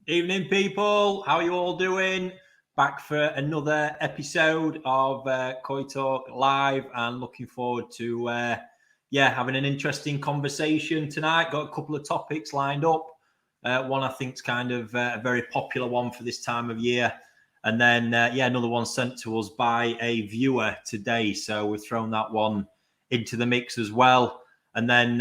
Evening, people. How are you all doing? Back for another episode of Koi Talk Live, and looking forward to having an interesting conversation tonight. Got a couple of topics lined up. One I think is kind of a very popular one for this time of year, and then another one sent to us by a viewer today. So we've thrown that one into the mix as well. And then,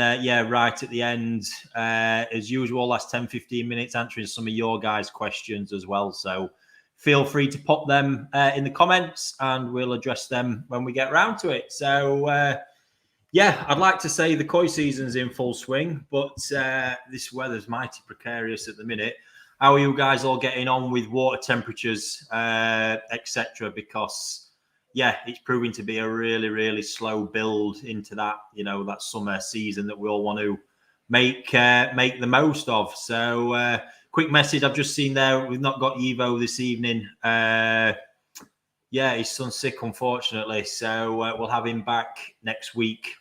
right at the end, as usual, last 10, 15 minutes answering some of your guys' questions as well. So feel free to pop them in the comments and we'll address them when we get around to it. So, I'd like to say the koi season's in full swing, but this weather's mighty precarious at the minute. How are you guys all getting on with water temperatures, etc.? Because it's proving to be a really, really slow build into that, that summer season that we all want to make the most of. So, quick message I've just seen there. We've not got Evo this evening. His son's sick, unfortunately. So we'll have him back next week.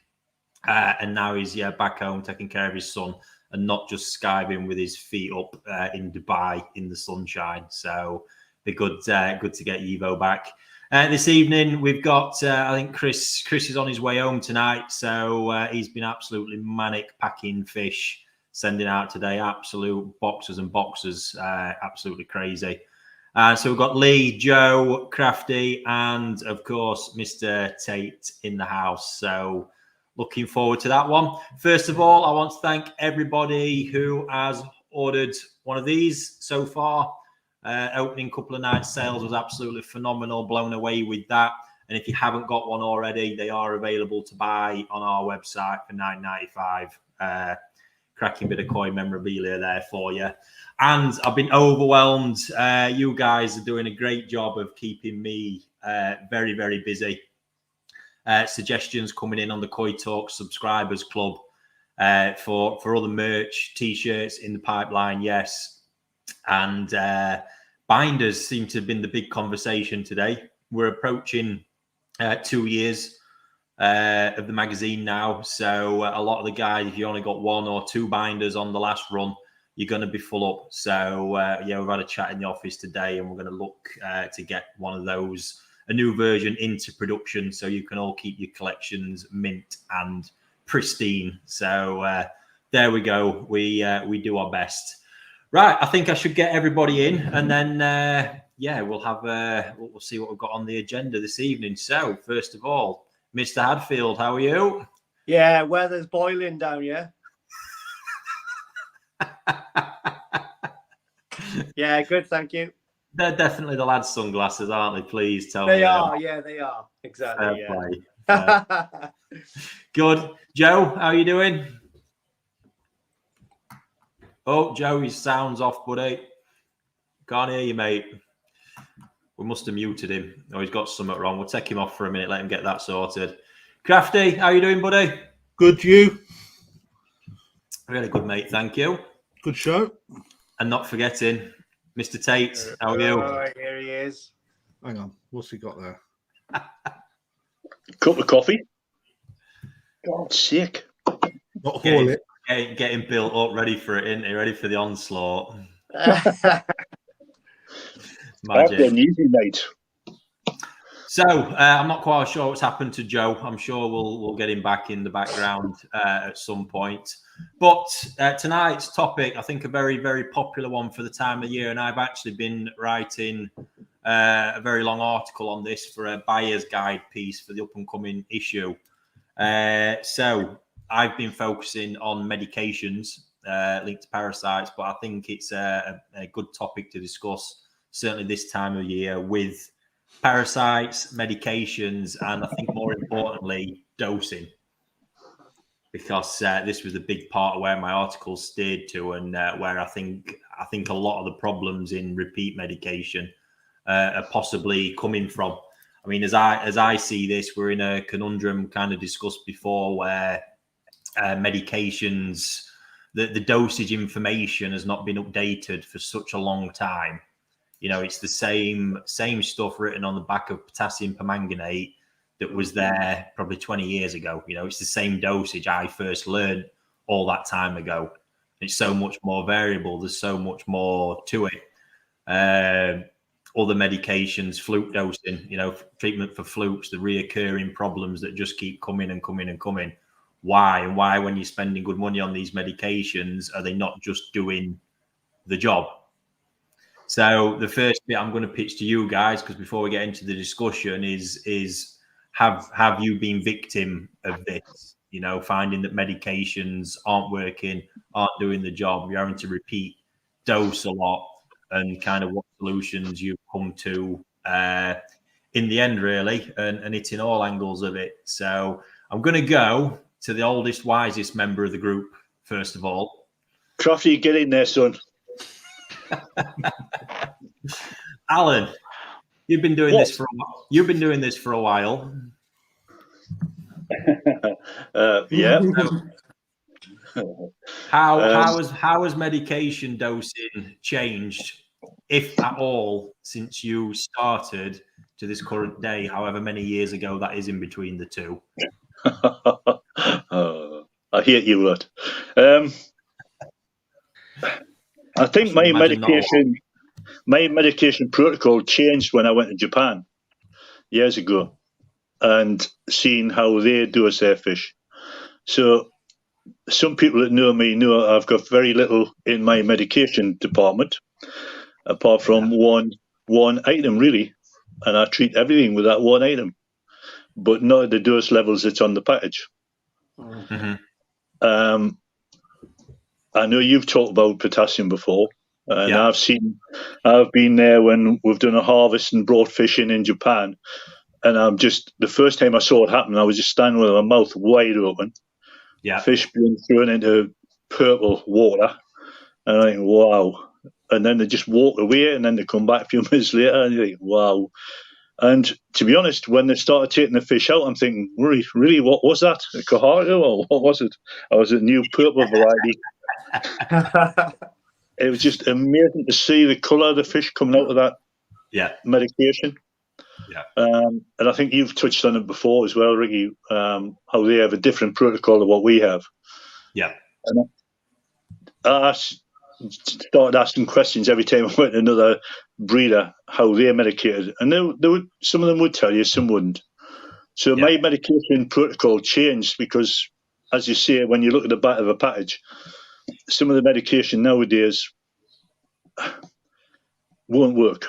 And now he's back home taking care of his son and not just skiving with his feet up in Dubai in the sunshine. So be good to get Evo back. This evening, we've got, I think Chris is on his way home tonight. So he's been absolutely manic packing fish, sending out today, absolute boxes and boxes, absolutely crazy. So we've got Lee, Joe, Krafty, and of course, Mr. Tait in the house. So looking forward to that one. First of all, I want to thank everybody who has ordered one of these so far. Opening couple of nights sales was absolutely phenomenal, blown away with that. And if you haven't got one already, they are available to buy on our website for $9.95. Cracking bit of koi memorabilia there for you. And I've been overwhelmed. You guys are doing a great job of keeping me very, very busy. Suggestions coming in on the Koi Talk Subscribers Club for other merch, t-shirts in the pipeline, yes. And binders seem to have been the big conversation today. We're approaching 2 years of the magazine now. So a lot of the guys, if you only got 1 or 2 binders on the last run, you're going to be full up. So, we've had a chat in the office today and we're going to look to get one of those, a new version into production so you can all keep your collections mint and pristine. So there we go. We do our best. Right, I think I should get everybody in, and then we'll have we'll see what we've got on the agenda this evening. So, first of all, Mr. Hadfield, how are you? Yeah, weather's boiling down here. Yeah, good, thank you. They're definitely the lads' sunglasses, aren't they? Please tell me. They are, yeah, they are. Exactly. Good. Joe, how are you doing? Oh, Joe, his sound's off, buddy. Can't hear you, mate. We must have muted him. Oh, he's got something wrong. We'll take him off for a minute, let him get that sorted. Krafty, how you doing, buddy? Good, you? Really good, mate. Thank you. Good show. And not forgetting, Mr. Tait, how are you? Oh, here he is. Hang on. What's he got there? Cup of coffee. God's sake. Not haul it. Getting built up, ready for it, isn't he? Ready for the onslaught. Magic. Easy, mate. So I'm not quite sure what's happened to Joe. I'm sure we'll get him back in the background at some point. But tonight's topic, I think, a very, very popular one for the time of year, and I've actually been writing a very long article on this for a buyer's guide piece for the up and coming issue. So I've been focusing on medications linked to parasites, but I think it's a good topic to discuss, certainly this time of year, with parasites, medications, and I think more importantly, dosing. Because this was a big part of where my article steered to, and where I think a lot of the problems in repeat medication are possibly coming from. I mean, as I see this, we're in a conundrum kind of discussed before, where medications, the dosage information has not been updated for such a long time. You know, it's the same stuff written on the back of potassium permanganate that was there probably 20 years ago. You know, it's the same dosage I first learned all that time ago. It's so much more variable. There's so much more to it. Other medications, fluke dosing, you know, treatment for flukes, the reoccurring problems that just keep coming and coming and coming. Why? And why, when you're spending good money on these medications, are they not just doing the job? So the first bit I'm going to pitch to you guys, because before we get into the discussion, is have you been victim of this? You know, finding that medications aren't working, aren't doing the job, you're having to repeat dose a lot, and kind of what solutions you've come to in the end, really, and it's in all angles of it. So I'm going to go to the oldest, wisest member of the group first of all. Krafty, get in there, son. Alan, you've been doing this for a while. You've been doing this for a while. Yeah. How has medication dosing changed, if at all, since you started to this current day, however many years ago that is in between the two? I hate you lot. I think my medication protocol changed when I went to Japan years ago, and seeing how they dose their fish. So some people that know me know I've got very little in my medication department, apart from one item, really, and I treat everything with that one item, but not at the dose levels that's on the package. Mm-hmm. I know you've talked about potassium before, and Yeah. I've been there when we've done a harvest and brought fish in Japan, and the first time I saw it happen, I was just standing with my mouth wide open. Yeah. Fish being thrown into purple water, and I think, wow. And then they just walk away, and then they come back a few minutes later, and you think, wow. And to be honest, when they started taking the fish out, I'm thinking, really, what was that? A coharu, or what was it? Or was it a new purple variety? It was just amazing to see the colour of the fish coming out of that medication. Yeah. And I think you've touched on it before as well, Ricky, how they have a different protocol to what we have. Yeah. And I started asking questions every time I went to another breeder, how they're medicated. And some of them would tell you, some wouldn't. So my medication protocol changed because, as you say, when you look at the back of a package, some of the medication nowadays won't work.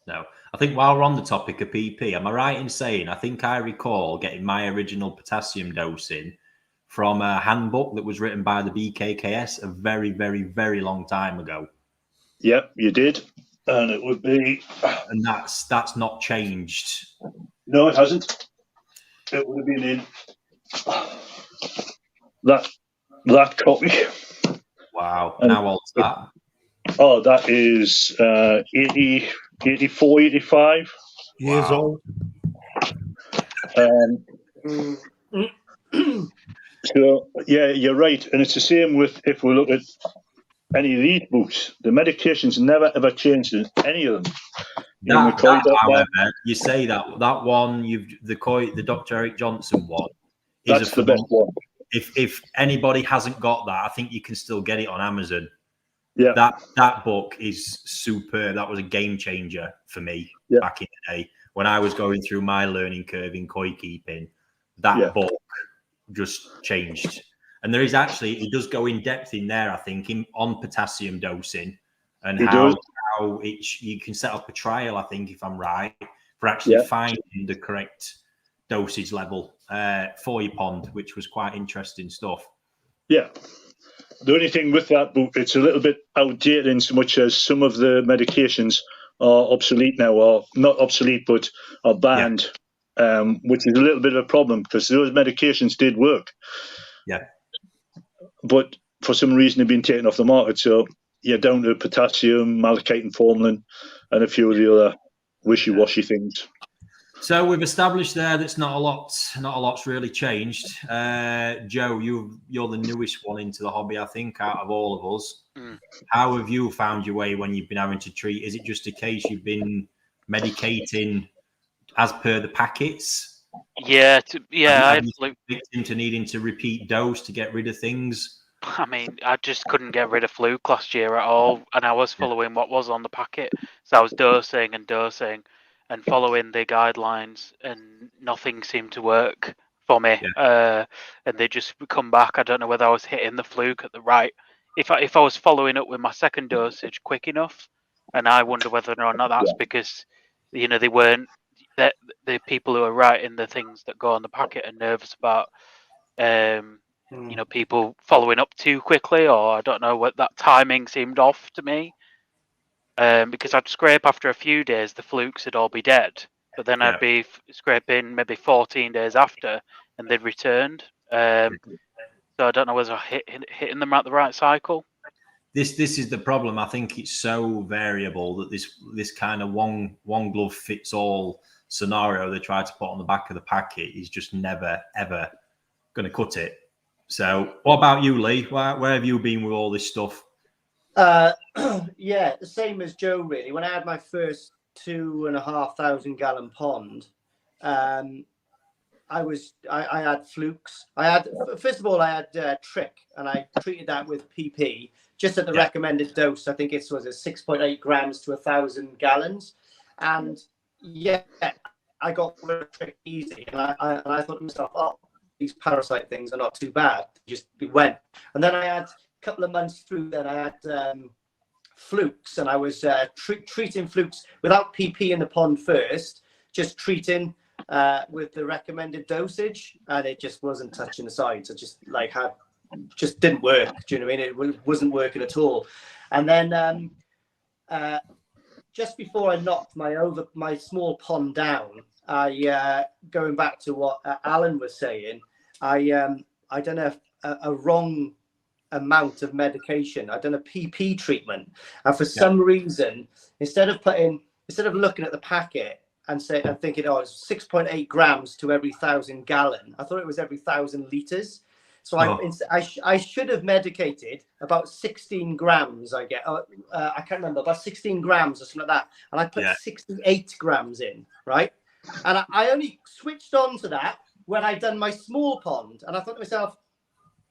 No. I think while we're on the topic of PP, am I right in saying I think I recall getting my original potassium dosing from a handbook that was written by the BKKS a very, very, very long time ago? Yep, you did. And it would be... And that's not changed. No, it hasn't. It would have been in that copy. Wow. And how old's that? Oh, that is 84, 85 years old. So, yeah, you're right. And it's the same with, if we look at any of these books, the medications never ever changed in any of them. However, you say that one, the Dr. Eric Johnson one, that's the best one. If anybody hasn't got that, I think you can still get it on Amazon. Yeah, that book is superb. That was a game changer for me back in the day when I was going through my learning curve in koi keeping. That book just changed. And there is actually, it does go in depth in there, I think, on potassium dosing and how you can set up a trial, I think, if I'm right, for actually finding the correct dosage level for your pond, which was quite interesting stuff. Yeah. The only thing with that book, it's a little bit outdated in so much as some of the medications are obsolete now, or not obsolete, but are banned, which is a little bit of a problem because those medications did work. Yeah. But for some reason, they've been taken off the market. So you're down to potassium, malachite and formalin, and a few of the other wishy-washy things. So we've established there that's not a lot's really changed. Joe, you're the newest one into the hobby, I think, out of all of us. How have you found your way when you've been having to treat? Is it just a case you've been medicating as per the packets? Yeah, I had fluke into needing to repeat dose to get rid of things. I mean, I just couldn't get rid of fluke last year at all, and I was following what was on the packet, so I was dosing and following the guidelines, and nothing seemed to work for me. And they just come back. I don't know whether I was hitting the fluke at the right. If I was following up with my second dosage quick enough, and I wonder whether or not that's because they weren't the people who are writing the things that go on the packet are nervous about people following up too quickly, or I don't know what that timing seemed off to me. Because I'd scrape after a few days, the flukes would all be dead, but then I'd be scraping maybe 14 days after, and they'd returned. So I don't know whether I hitting them at the right cycle. This is the problem. I think it's so variable that this kind of one glove fits all scenario they try to put on the back of the packet is just never ever going to cut it. So, what about you, Lee? Where have you been with all this stuff? The same as Joe, really. When I had my first 2,500 gallon pond, I had flukes. First of all, I had trick, and I treated that with PP just at the recommended dose. I think it was 6.8 grams to 1,000 gallons, and I got rid of trick easy, and I thought to myself, oh, these parasite things are not too bad. Just went, and then I had a couple of months through. Then I had flukes, and I was treating flukes without PP in the pond first, just treating with the recommended dosage, and it just wasn't touching the sides. It just didn't work. Do you know what I mean? It wasn't working at all. And then just before I knocked my small pond down, I going back to what Alan was saying, I done a wrong amount of medication. I done a PP treatment, and for some reason, instead of looking at the packet and thinking, oh, it's 6.8 grams to every 1,000 gallon, I thought it was every 1,000 liters. So I should have medicated about 16 grams. I can't remember, about 16 grams or something like that, and I put 68 grams in, right? And I only switched on to that when I'd done my small pond, and I thought to myself,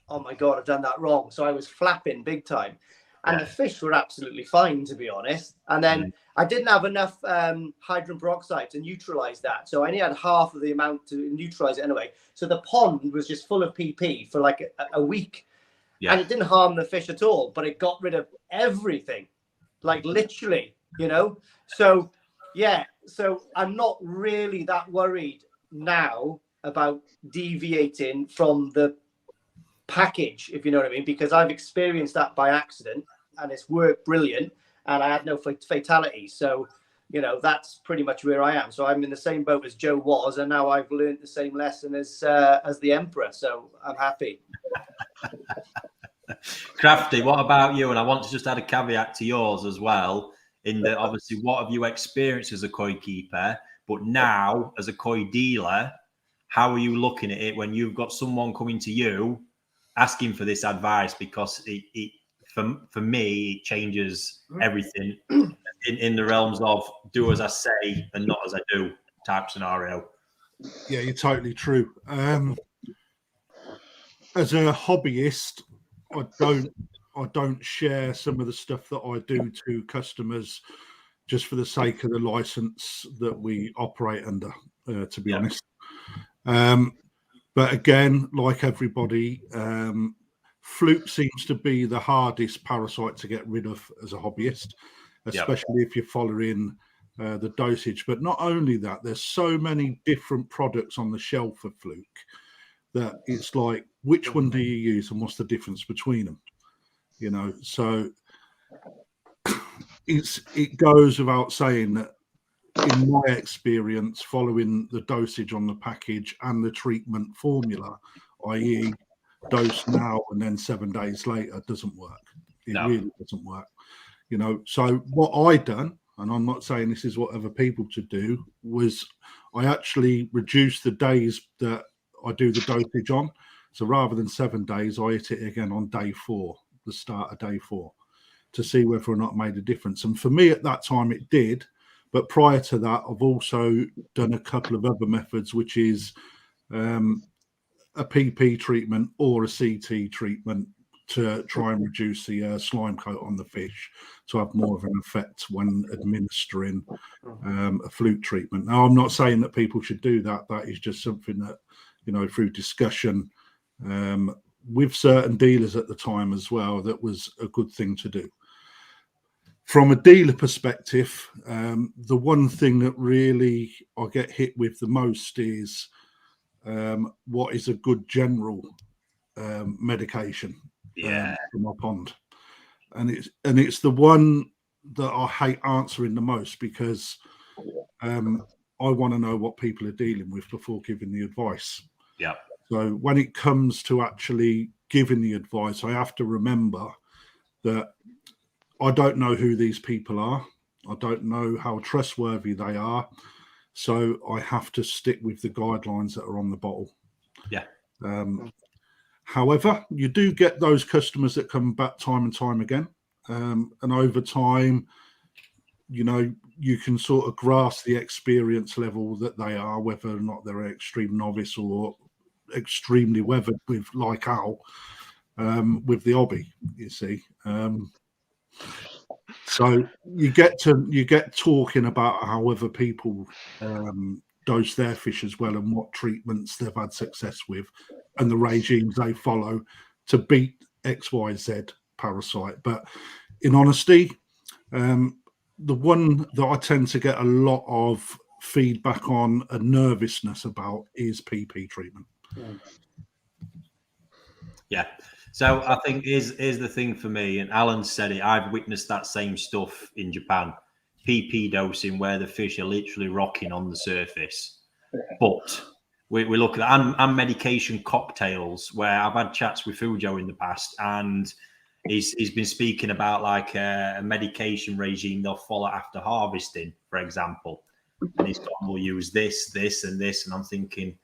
oh my God, I've done that wrong. So I was flapping big time, and the fish were absolutely fine, to be honest. And then I didn't have enough hydrogen peroxide to neutralize that, so I only had half of the amount to neutralize it anyway. So the pond was just full of PP for like a week, and it didn't harm the fish at all, but it got rid of everything, like literally, So so I'm not really that worried now about deviating from the package, if you know what I mean, because I've experienced that by accident, and it's worked brilliant, and I had no fatalities. So that's pretty much where I am. So I'm in the same boat as Joe was, and now I've learned the same lesson as the Emperor, so I'm happy. Krafty, what about you? And I want to just add a caveat to yours as well, in that obviously what have you experienced as a koi keeper, but now as a koi dealer, how are you looking at it when you've got someone coming to you asking for this advice? Because it for me, it changes everything in the realms of do as I say and not as I do type scenario. Yeah, you're totally true. As a hobbyist, I don't share some of the stuff that I do to customers just for the sake of the license that we operate under, to be honest. But again, like everybody, fluke seems to be the hardest parasite to get rid of as a hobbyist, especially if you're following the dosage. But not only that, there's so many different products on the shelf for Fluke that it's like, which one do you use and what's the difference between them? You know, so it goes without saying that in my experience, following the dosage on the package and the treatment formula, i.e. dose now and then 7 days later, doesn't work. It really doesn't work. You know, so what I done, and I'm not saying this is what other people should do, was I actually reduced the days that I do the dosage on. So rather than 7 days, I hit it again on day 4, the start of day 4, to see whether or not it made a difference. And for me at that time, it did. But prior to that, I've also done a couple of other methods, which is a PP treatment or a CT treatment to try and reduce the slime coat on the fish to have more of an effect when administering a Fluke treatment. Now, I'm not saying that people should do that. That is just something that, you know, through discussion with certain dealers at the time as well, that was a good thing to do. From a dealer perspective, the one thing that really I get hit with the most is what is a good general medication for my pond, and it's the one that I hate answering the most, because I want to know what people are dealing with before giving the advice. Yeah. So when it comes to actually giving the advice, I have to remember that I don't know who these people are. I don't know how trustworthy they are. So I have to stick with the guidelines that are on the bottle. Yeah. However, you do get those customers that come back time and time again. And over time, you know, you can sort of grasp the experience level that they are, whether or not they're an extreme novice or extremely weathered with, like Al, with the hobby, you see. So you get talking about how other people dose their fish as well, and what treatments they've had success with, and the regimes they follow to beat XYZ parasite. But in honesty, the one that I tend to get a lot of feedback on and nervousness about is PP treatment. Yeah. So I think is the thing for me, and Alan said it, I've witnessed that same stuff in Japan, PP dosing, where the fish are literally rocking on the surface. But we look at that, and medication cocktails, where I've had chats with Fujo in the past, and he's been speaking about like a medication regime they'll follow after harvesting, for example. And he's gone, we'll use this, and this. And I'm thinking,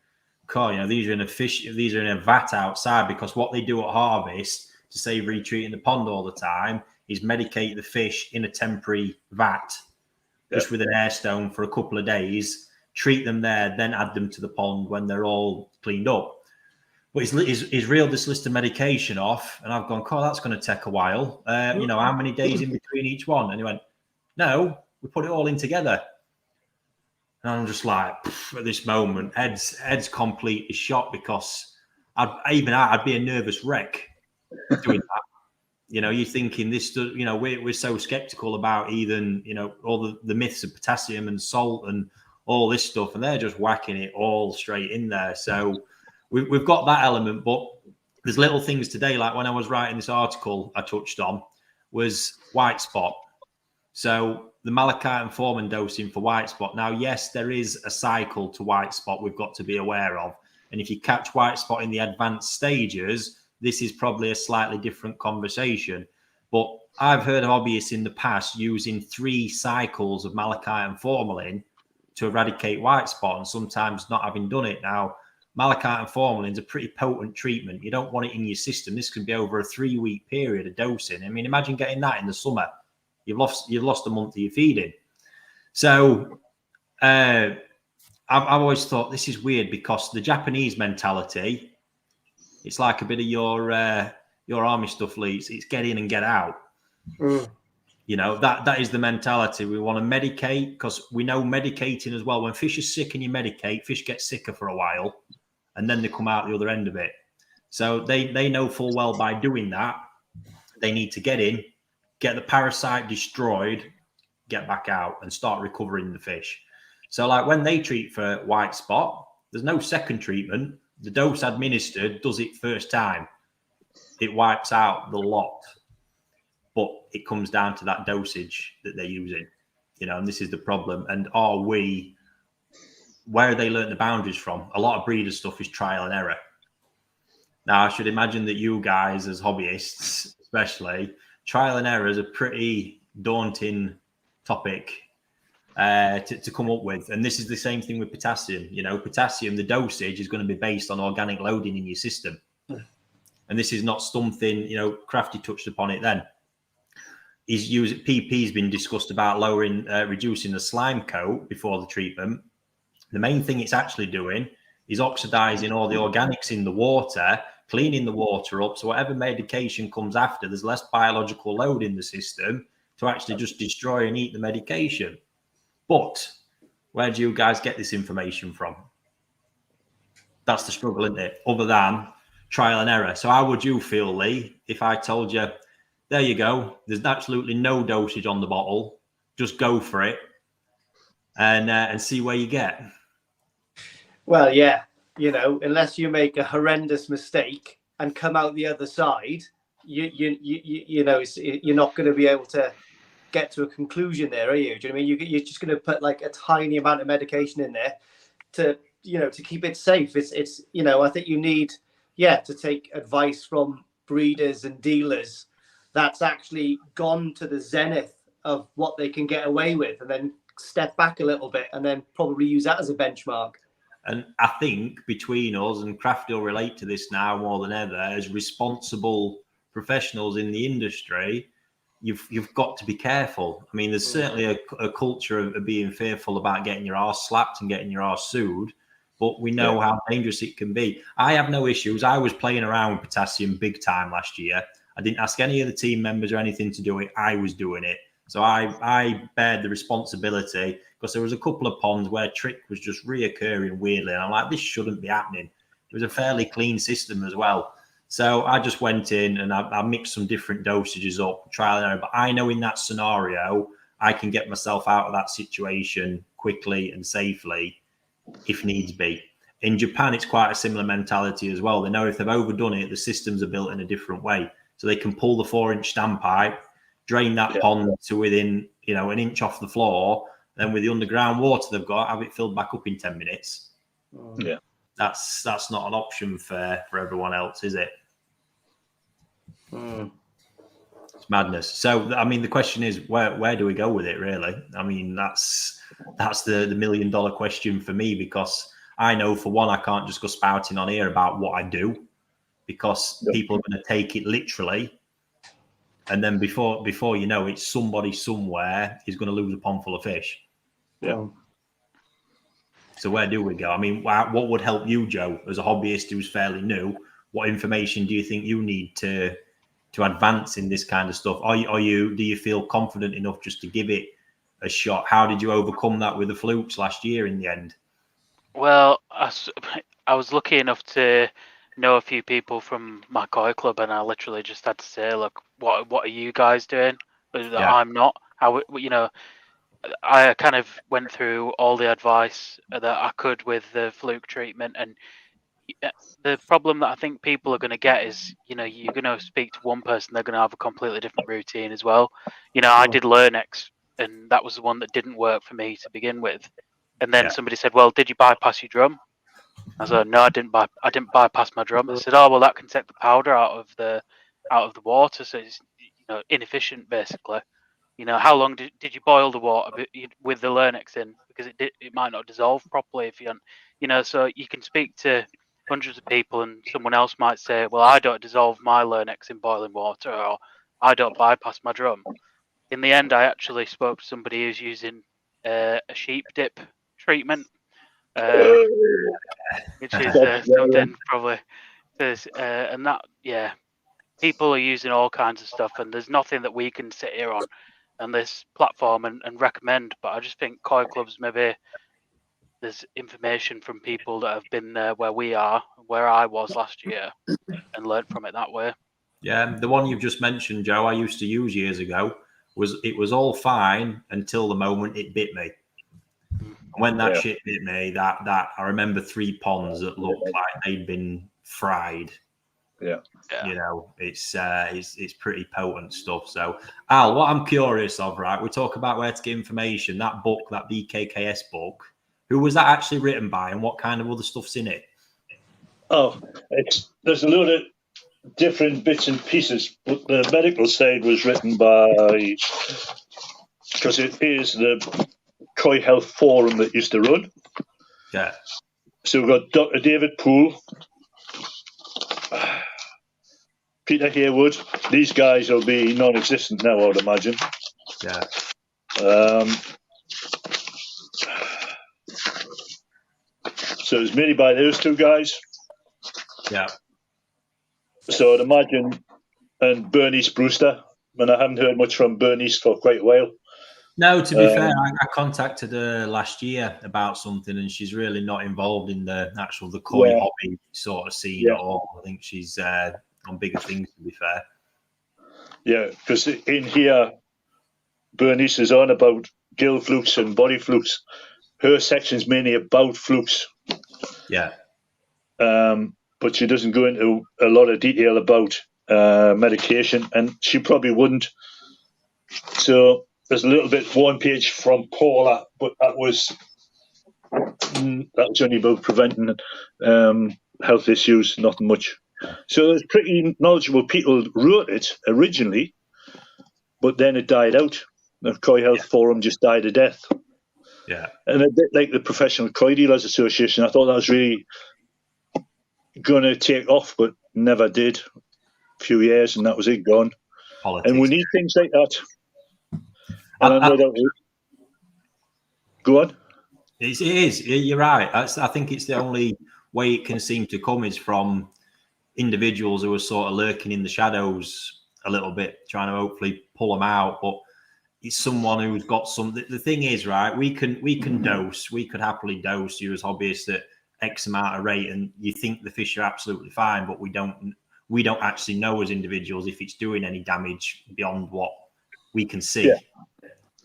God, you know, these are in a vat outside, because what they do at harvest to save retreating the pond all the time is medicate the fish in a temporary vat, just with an air stone for a couple of days, treat them there, then add them to the pond when they're all cleaned up. But he's reeled this list of medication off, and I've gone, God, that's going to take a while. You know, how many days in between each one? And he went, no, we put it all in together. And I'm just like, at this moment, Ed's completely shot, because I'd be a nervous wreck doing that. You know, you're thinking this, you know, we're so skeptical about even, you know, all the myths of potassium and salt and all this stuff, and they're just whacking it all straight in there. So we've got that element, but there's little things today, like when I was writing this article I touched on, was white spot. So the malachite and formalin dosing for white spot. Now, yes, there is a cycle to white spot we've got to be aware of. And if you catch white spot in the advanced stages, this is probably a slightly different conversation. But I've heard of hobbyists in the past using 3 cycles of malachite and formalin to eradicate white spot, and sometimes not having done it. Now, malachite and formalin is a pretty potent treatment. You don't want it in your system. This can be over a 3-week period of dosing. I mean, imagine getting that in the summer. You've lost a month of your feeding. So I've always thought this is weird, because the Japanese mentality, it's like a bit of your army stuff, Lee. It's get in and get out. You know, that is the mentality. We want to medicate, because we know medicating as well. When fish are sick and you medicate, fish get sicker for a while, and then they come out the other end of it. So they know full well by doing that, they need to get in, get the parasite destroyed, get back out and start recovering the fish. So like when they treat for white spot, there's no second treatment. The dose administered does it first time. It wipes out the lot. But it comes down to that dosage that they're using, and this is the problem. And where they learn the boundaries from? A lot of breeder stuff is trial and error. Now, I should imagine that you guys as hobbyists, especially, trial and error is a pretty daunting topic to come up with. And this is the same thing with potassium. Potassium, the dosage is going to be based on organic loading in your system. And this is not something, Krafty touched upon it then. PP's been discussed about reducing the slime coat before the treatment. The main thing it's actually doing is oxidizing all the organics in the water, cleaning the water up. So whatever medication comes after, there's less biological load in the system to actually just destroy and eat the medication. But where do you guys get this information from? That's the struggle, isn't it? Other than trial and error. So how would you feel, Lee, if I told you, there you go, there's absolutely no dosage on the bottle, just go for it and see where you get? Well, yeah, unless you make a horrendous mistake and come out the other side, you're not going to be able to get to a conclusion there, are you? Do you know what I mean? You're just going to put like a tiny amount of medication in there to keep it safe. It's I think you need, to take advice from breeders and dealers that's actually gone to the zenith of what they can get away with, and then step back a little bit and then probably use that as a benchmark. And I think between us, and Krafty will relate to this now more than ever, as responsible professionals in the industry, you've got to be careful. I mean, there's certainly a culture of being fearful about getting your arse slapped and getting your arse sued, but we know how dangerous it can be. I have no issues. I was playing around with potassium big time last year. I didn't ask any of the team members or anything to do it. I was doing it. So I bared the responsibility, because there was a couple of ponds where trick was just reoccurring weirdly. And I'm like, this shouldn't be happening. It was a fairly clean system as well. So I just went in and I mixed some different dosages up, trial and error. But I know in that scenario, I can get myself out of that situation quickly and safely if needs be. In Japan, it's quite a similar mentality as well. They know if they've overdone it, the systems are built in a different way. So they can pull the 4-inch standpipe, drain that pond to within, an inch off the floor. Then with the underground water they've got, have it filled back up in 10 minutes. Yeah. That's not an option for everyone else, is it? It's madness. So, I mean, the question is, where do we go with it, really? I mean, that's the $1 million question for me, because I know, for one, I can't just go spouting on here about what I do, because people are going to take it literally. And then before you know it, somebody somewhere is going to lose a pond full of fish. Yeah. So where do we go? I mean, what would help you, Joe, as a hobbyist who's fairly new? What information do you think you need to advance in this kind of stuff? Do you feel confident enough just to give it a shot? How did you overcome that with the flukes last year in the end? Well, I was lucky enough to know a few people from my koi club, and I literally just had to say, look, what are you guys doing that I'm not? I kind of went through all the advice that I could with the fluke treatment, and the problem that I think people are going to get is, you're going to speak to one person, they're going to have a completely different routine as well. I did Learnex, and that was the one that didn't work for me to begin with. And then somebody said, well, did you bypass your drum? I said, no, I didn't bypass my drum. I said, oh, well, that can take the powder out of the water, so it's inefficient basically. How long did you boil the water with the Learnex in? Because it might not dissolve properly if you don't, so you can speak to hundreds of people, and someone else might say, well, I don't dissolve my Learnex in boiling water, or I don't bypass my drum. In the end, I actually spoke to somebody who's using a sheep dip treatment, which is something probably, and that, people are using all kinds of stuff, and there's nothing that we can sit here on this platform and recommend. But I just think koi clubs, maybe there's information from people that have been there where I was last year, and learned from it that way. Yeah, the one you've just mentioned, Joe, I used to use years ago it was all fine until the moment it bit me. And when that shit bit me, that I remember 3 ponds that looked like they'd been fried. Yeah. You know, it's pretty potent stuff. So, Al, what I'm curious of, right? We talk about where to get information. That book, that BKKS book, who was that actually written by, and what kind of other stuff's in it? Oh, there's a load of different bits and pieces, but the medical side was written by, because it is the Koi Health Forum that used to run. Yeah. So we've got Dr. David Poole, Peter Haywood. These guys will be non-existent now, I would imagine. Yeah. So it's mainly by those 2 guys. Yeah. So I'd imagine, and Bernice Brewster, and I haven't heard much from Bernice for quite a while. No, to be fair, I contacted her last year about something, and she's really not involved in the koi hobby sort of scene at all. I think she's on bigger things, to be fair. Yeah, because in here, Bernice is on about gill flukes and body flukes. Her section's mainly about flukes. Yeah. But she doesn't go into a lot of detail about medication, and she probably wouldn't. So there's a little bit 1 page from Paula, but that was only about preventing health issues, nothing much. So there's pretty knowledgeable people wrote it originally, but then it died out. The Koi Health Forum just died a death. Yeah. And a bit like the Professional Koi Dealers Association, I thought that was really going to take off, but never did. A few years, and that was it, gone. Politics. And we need things like that. Go on. It is. You're right. I think it's the only way it can seem to come is from individuals who are sort of lurking in the shadows a little bit, trying to hopefully pull them out. But it's someone who's got some. The thing is, right? We can dose. We could happily dose you as hobbyists at X amount of rate, and you think the fish are absolutely fine, but we don't actually know as individuals if it's doing any damage beyond what we can see,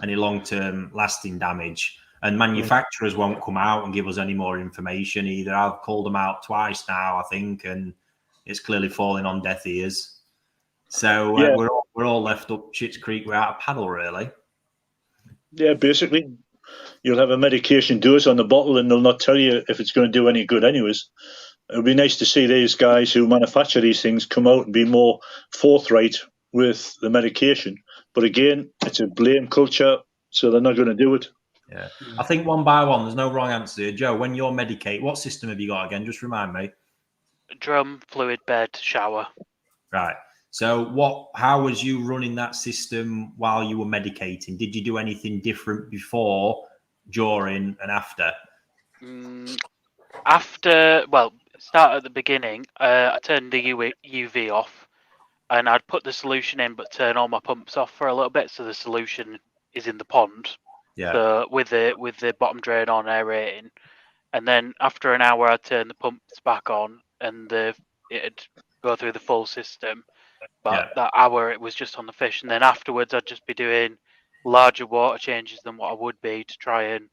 any long-term lasting damage. And manufacturers won't come out and give us any more information either. I've called them out twice now, I think, and it's clearly falling on deaf ears. So we're all left up Schitt's Creek without a paddle, really. Yeah, basically. You'll have a medication dose on the bottle, and they'll not tell you if it's going to do any good anyways. It would be nice to see these guys who manufacture these things come out and be more forthright with the medication. But again, it's a blame culture, so they're not going to do it. Yeah. I think one by one, there's no wrong answer here. Joe, when you're medicate, what system have you got again? Just remind me. Drum, fluid bed, shower. Right. So how was you running that system while you were medicating? Did you do anything different before, during, and after? Start at the beginning. I turned the UV off, and I'd put the solution in, but turn all my pumps off for a little bit, so the solution is in the pond. Yeah. So with the bottom drain on, aerating, and then after an hour, I'd turn the pumps back on, and it'd go through the full system. But that hour, it was just on the fish, and then afterwards, I'd just be doing larger water changes than what I would be to try and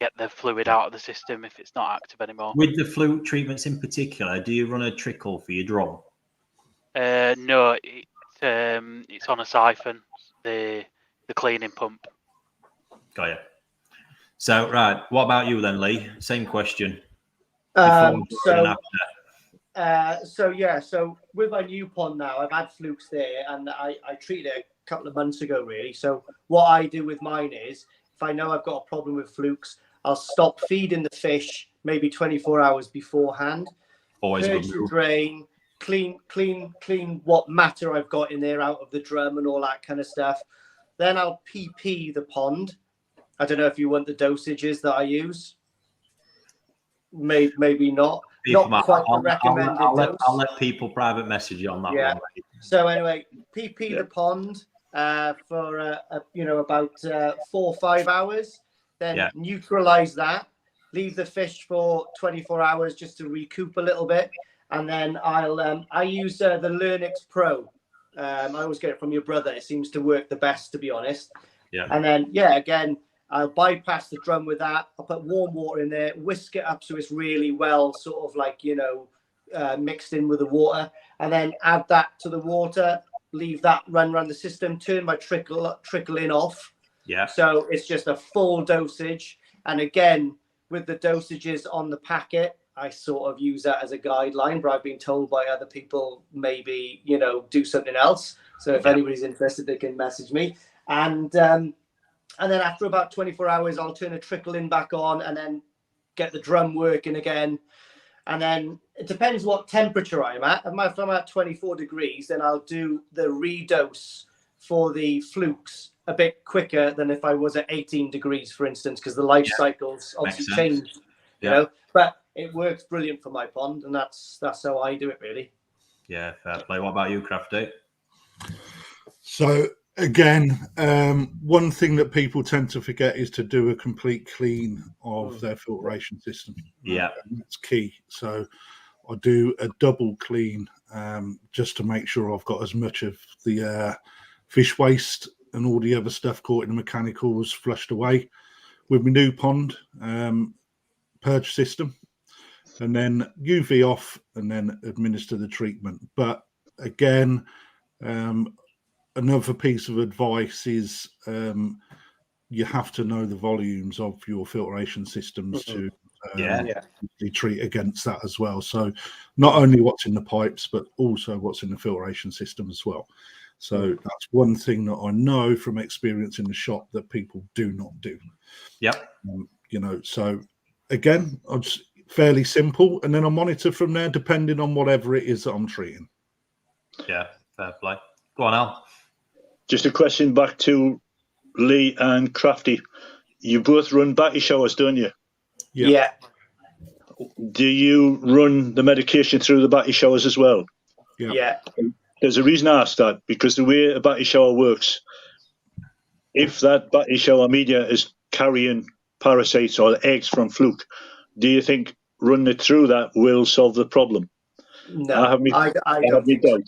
get the fluid out of the system if it's not active anymore. With the fluid treatments in particular, do you run a trickle for your drum? No, it's on a siphon, the cleaning pump. Got you. So, right, what about you then, Lee? Same question. So with my new pond now, I've had flukes there, and I treated it a couple of months ago, really. So what I do with mine is, if I know I've got a problem with flukes, I'll stop feeding the fish maybe 24 hours beforehand. Always purge the drain, clean what matter I've got in there out of the drum and all that kind of stuff. Then I'll PP the pond. I don't know if you want the dosages that I use. Maybe not. Not quite the recommended dose. I'll let people private message you on that one. So anyway, PP the pond for about 4 or 5 hours. Then neutralize that. Leave the fish for 24 hours just to recoup a little bit, and then I use the Lernix Pro I always get it from your brother. It seems to work the best, to be honest. Yeah. And then, again, I'll bypass the drum with that. I'll put warm water in there, whisk it up so it's really well sort of like, mixed in with the water. And then add that to the water, leave that run around the system, turn my trickle in off. Yeah. So it's just a full dosage. And again, with the dosages on the packet, I sort of use that as a guideline, but I've been told by other people maybe, do something else. So if anybody's interested, they can message me. And then after about 24 hours, I'll turn a trickle in back on and then get the drum working again. And then it depends what temperature I'm at. If I'm at 24 degrees, then I'll do the redose for the flukes a bit quicker than if I was at 18 degrees, for instance, because the life cycles obviously change, but it works brilliant for my pond, and that's how I do it, really. Yeah, fair play. What about you, Krafty? So again, one thing that people tend to forget is to do a complete clean of their filtration system. Yeah. And that's key. So I do a double clean just to make sure I've got as much of the fish waste and all the other stuff caught in the mechanicals flushed away with my new pond purge system, and then UV off and then administer the treatment. But again, another piece of advice is you have to know the volumes of your filtration systems to treat against that as well. So not only what's in the pipes, but also what's in the filtration system as well. So that's one thing that I know from experience in the shop that people do not do. Yep. So again, I'm just fairly simple, and then I monitor from there depending on whatever it is that I'm treating. Yeah, fair play. Go on, Al. Just a question back to Lee and Krafty. You both run battery showers, don't you? Yeah. Do you run the medication through the battery showers as well? Yeah. There's a reason I asked that, because the way a battery shower works, if that battery shower media is carrying parasites or eggs from fluke, do you think running it through that will solve the problem? No, I don't think so.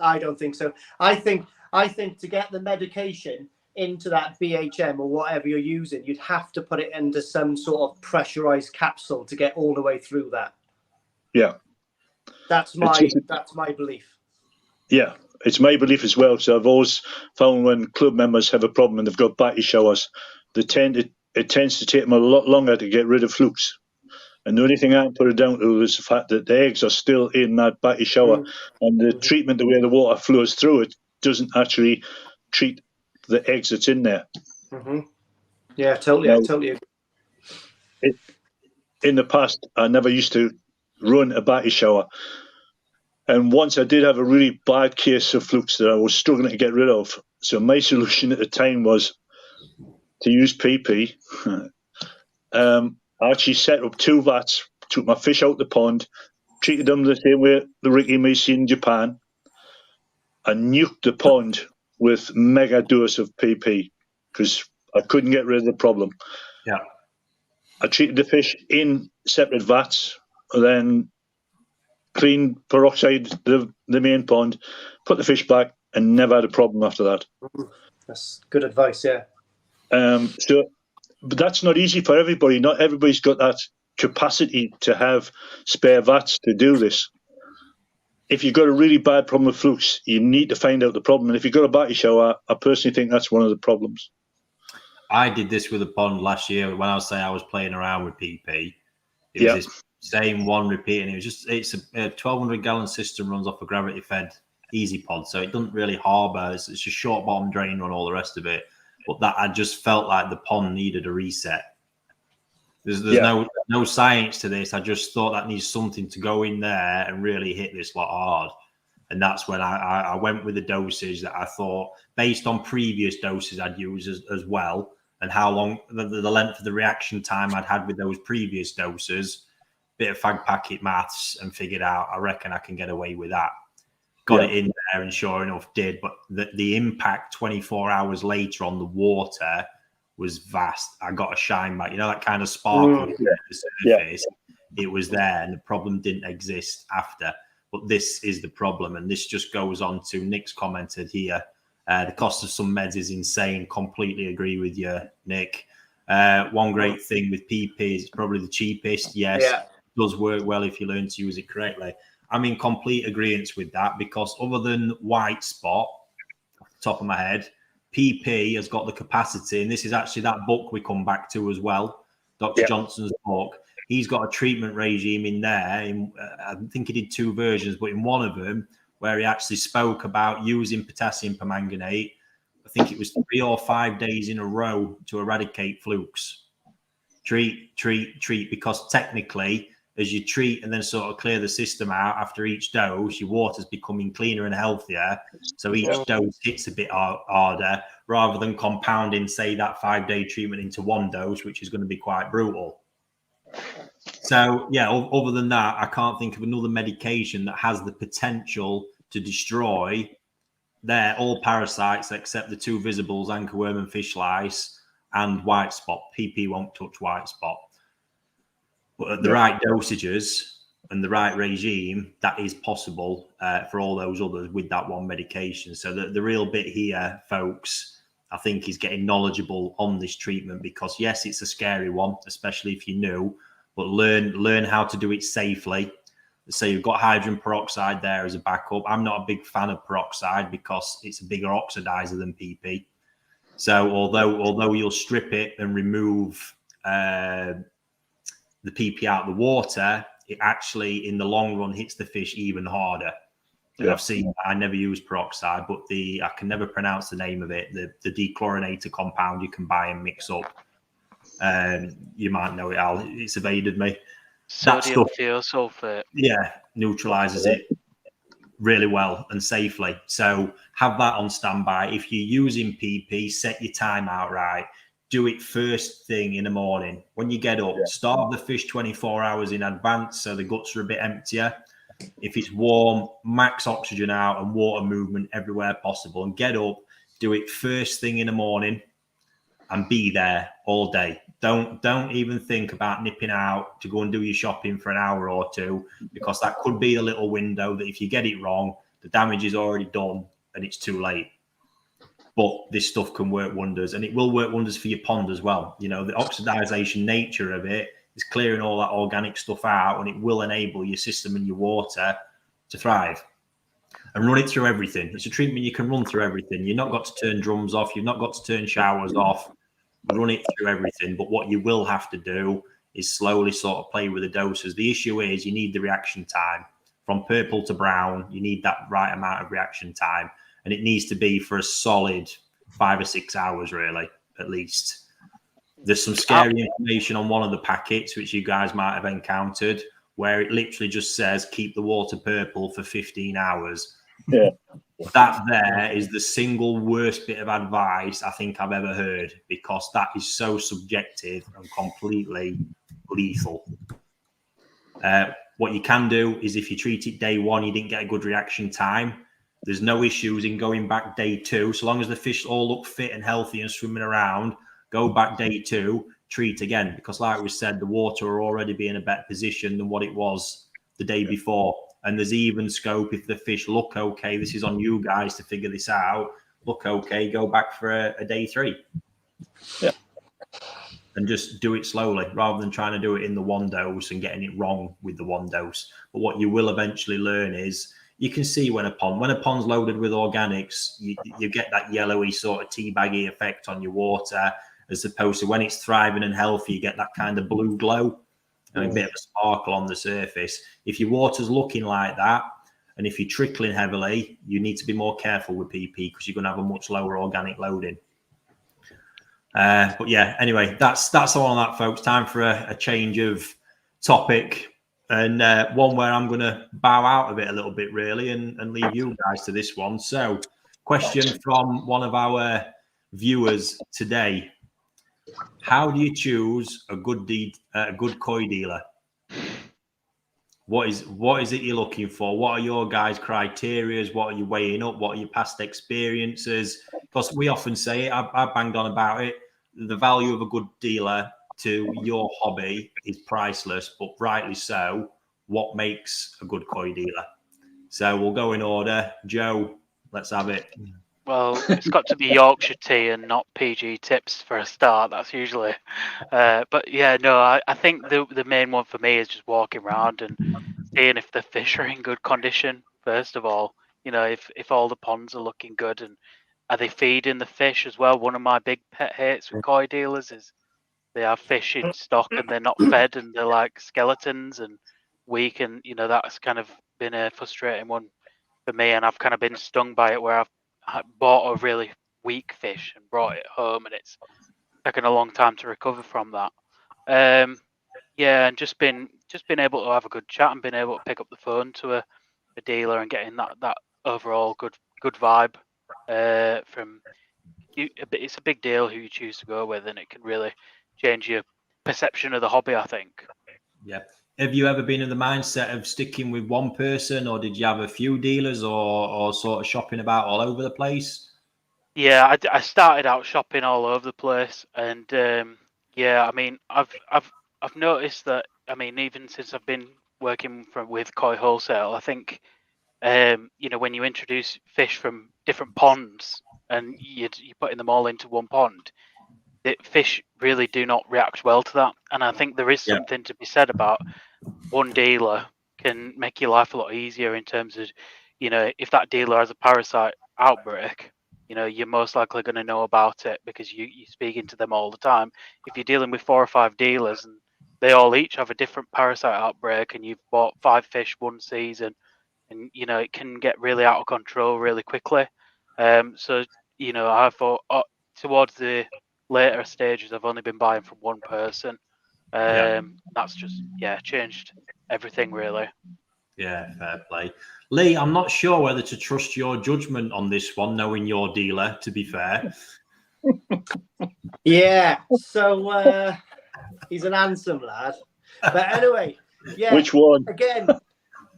I don't think so. I think to get the medication into that BHM or whatever you're using, you'd have to put it into some sort of pressurized capsule to get all the way through that. Yeah. That's my belief. Yeah, it's my belief as well. So I've always found when club members have a problem and they've got battery showers, it tends to take them a lot longer to get rid of flukes. And the only thing I can put it down to is the fact that the eggs are still in that battery shower, and the treatment, the way the water flows through it, doesn't actually treat the eggs that's in there. Yeah, totally. I totally agree. In the past, I never used to run a battery shower. And once I did have a really bad case of flukes that I was struggling to get rid of. So my solution at the time was to use PP. I actually set up 2 vats, took my fish out the pond, treated them the same way the Ricky may see in Japan, and nuked the pond with mega dose of PP because I couldn't get rid of the problem. Yeah. I treated the fish in separate vats, then clean peroxide the main pond, put the fish back, and never had a problem after that. That's good advice, yeah. But that's not easy for everybody. Not everybody's got that capacity to have spare vats to do this. If you've got a really bad problem with flukes, you need to find out the problem. And if you've got a battery shower, I personally think that's one of the problems. I did this with a pond last year when I was saying I was playing around with PP. It was this same one repeating. It's a 1,200 gallon system, runs off a gravity fed easy pod, so it doesn't really harbour. It's a short bottom drain on all the rest of it. But that I just felt like the pond needed a reset. There's no science to this. I just thought that needs something to go in there and really hit this lot hard. And that's when I went with the dosage that I thought, based on previous doses I'd used as well, and how long the length of the reaction time I'd had with those previous doses, bit of fag packet maths, and figured out I reckon I can get away with that. Got it in there, and sure enough did. But the impact 24 hours later on the water was vast. I got a shine back, that kind of sparkle on the surface. It was there, and the problem didn't exist after. But this is the problem. And this just goes on to Nick's commented here. The cost of some meds is insane. Completely agree with you, Nick. One great thing with PP is it's probably the cheapest. Yes, it does work well if you learn to use it correctly. I'm in complete agreement with that, because other than white spot, off the top of my head, PP has got the capacity, and this is actually that book we come back to as well, Dr. Johnson's book. He's got a treatment regime in there. I think he did 2 versions, but in one of them, where he actually spoke about using potassium permanganate, I think it was 3 or 5 days in a row to eradicate flukes. Treat, because technically, as you treat and then sort of clear the system out after each dose, your water's becoming cleaner and healthier. So each dose hits a bit harder, rather than compounding, say, that 5-day treatment into one dose, which is going to be quite brutal. So, yeah, other than that, I can't think of another medication that has the potential to destroy all parasites except the 2 visibles, anchorworm and fish lice, and white spot. PP won't touch white spot. But at the right dosages and the right regime, that is possible for all those others with that one medication. So the real bit here, folks, I think, is getting knowledgeable on this treatment, because, yes, it's a scary one, especially if you're new, but learn how to do it safely. So you've got hydrogen peroxide there as a backup. I'm not a big fan of peroxide because it's a bigger oxidizer than PP. So although you'll strip it and remove the PP out of the water, it actually, in the long run, hits the fish even harder. And I've seen, I never use peroxide, but I can never pronounce the name of it, the dechlorinator compound you can buy and mix up. You might know it, Al. It's evaded me. Sodium thiosulfate. Yeah, neutralizes it really well and safely. So have that on standby. If you're using PP, set your time out right. Do it first thing in the morning. When you get up, starve the fish 24 hours in advance so the guts are a bit emptier. If it's warm, max oxygen out and water movement everywhere possible. And get up, do it first thing in the morning, and be there all day. Don't even think about nipping out to go and do your shopping for an hour or 2, because that could be a little window that if you get it wrong, the damage is already done and it's too late. But this stuff can work wonders, and it will work wonders for your pond as well. You know, the oxidization nature of it is clearing all that organic stuff out, and it will enable your system and your water to thrive. And run it through everything. It's a treatment you can run through everything. You've not got to turn drums off. You've not got to turn showers off. Run it through everything. But what you will have to do is slowly sort of play with the doses. The issue is you need the reaction time. From purple to brown, you need that right amount of reaction time. And it needs to be for a solid 5 or 6 hours, really, at least. There's some scary information on one of the packets, which you guys might have encountered, where it literally just says, keep the water purple for 15 hours. Yeah. That there is the single worst bit of advice I think I've ever heard, because that is so subjective and completely lethal. What you can do is, if you treat it day 1, you didn't get a good reaction time, there's no issues in going back day 2. So long as the fish all look fit and healthy and swimming around, go back day 2, treat again. Because like we said, the water will already be in a better position than what it was the day before. And there's even scope, if the fish look okay, this is on you guys to figure this out, look okay, go back for a day 3. Yeah. And just do it slowly, rather than trying to do it in the one dose and getting it wrong with the one dose. But what you will eventually learn is, you can see when a pond's loaded with organics, you get that yellowy sort of teabaggy effect on your water, as opposed to when it's thriving and healthy, you get that kind of blue glow and a bit of a sparkle on the surface. If your water's looking like that, and if you're trickling heavily, you need to be more careful with PP, because you're going to have a much lower organic loading. But yeah, anyway, that's all on that, folks. Time for a change of topic. And one where I'm going to bow out of it a little bit, really, and leave you guys to this one. So, question from one of our viewers today: how do you choose a good koi dealer? What is it you're looking for? What are your guys' criteria? What are you weighing up? What are your past experiences? Because we often say it, I've banged on about it, the value of a good dealer to your hobby is priceless, but rightly so. What makes a good koi dealer? So we'll go in order. Joe, let's have it. Well, it's got to be Yorkshire tea and not PG tips for a start. That's usually. But yeah, no, I think the main one for me is just walking around and seeing if the fish are in good condition. First of all, if all the ponds are looking good, and are they feeding the fish as well? One of my big pet hates with koi dealers is they have fish in stock and they're not fed and they're like skeletons and weak, and that's kind of been a frustrating one for me, and I've kind of been stung by it where I've bought a really weak fish and brought it home, and it's taken a long time to recover from that. Yeah, and just been able to have a good chat and been able to pick up the phone to a dealer and getting that overall good vibe from you. It's a big deal who you choose to go with, and it can really change your perception of the hobby, I think. Yeah. Have you ever been in the mindset of sticking with one person, or did you have a few dealers, or sort of shopping about all over the place? Yeah, I started out shopping all over the place, and yeah, I mean, I've noticed that. I mean, even since I've been working with Koi Wholesale, I think when you introduce fish from different ponds and you're putting them all into one pond, the fish really do not react well to that. And I think there is something to be said about one dealer can make your life a lot easier in terms of, if that dealer has a parasite outbreak, you're most likely going to know about it because you're speaking to them all the time. If you're dealing with 4 or 5 dealers and they all each have a different parasite outbreak and you've bought 5 fish one season, and it can get really out of control really quickly. So I thought towards the later stages, I've only been buying from one person. That's just changed everything really. Yeah, fair play. Lee, I'm not sure whether to trust your judgment on this one, knowing your dealer, to be fair. Yeah, so he's an handsome lad. But anyway, yeah. Which one? Again,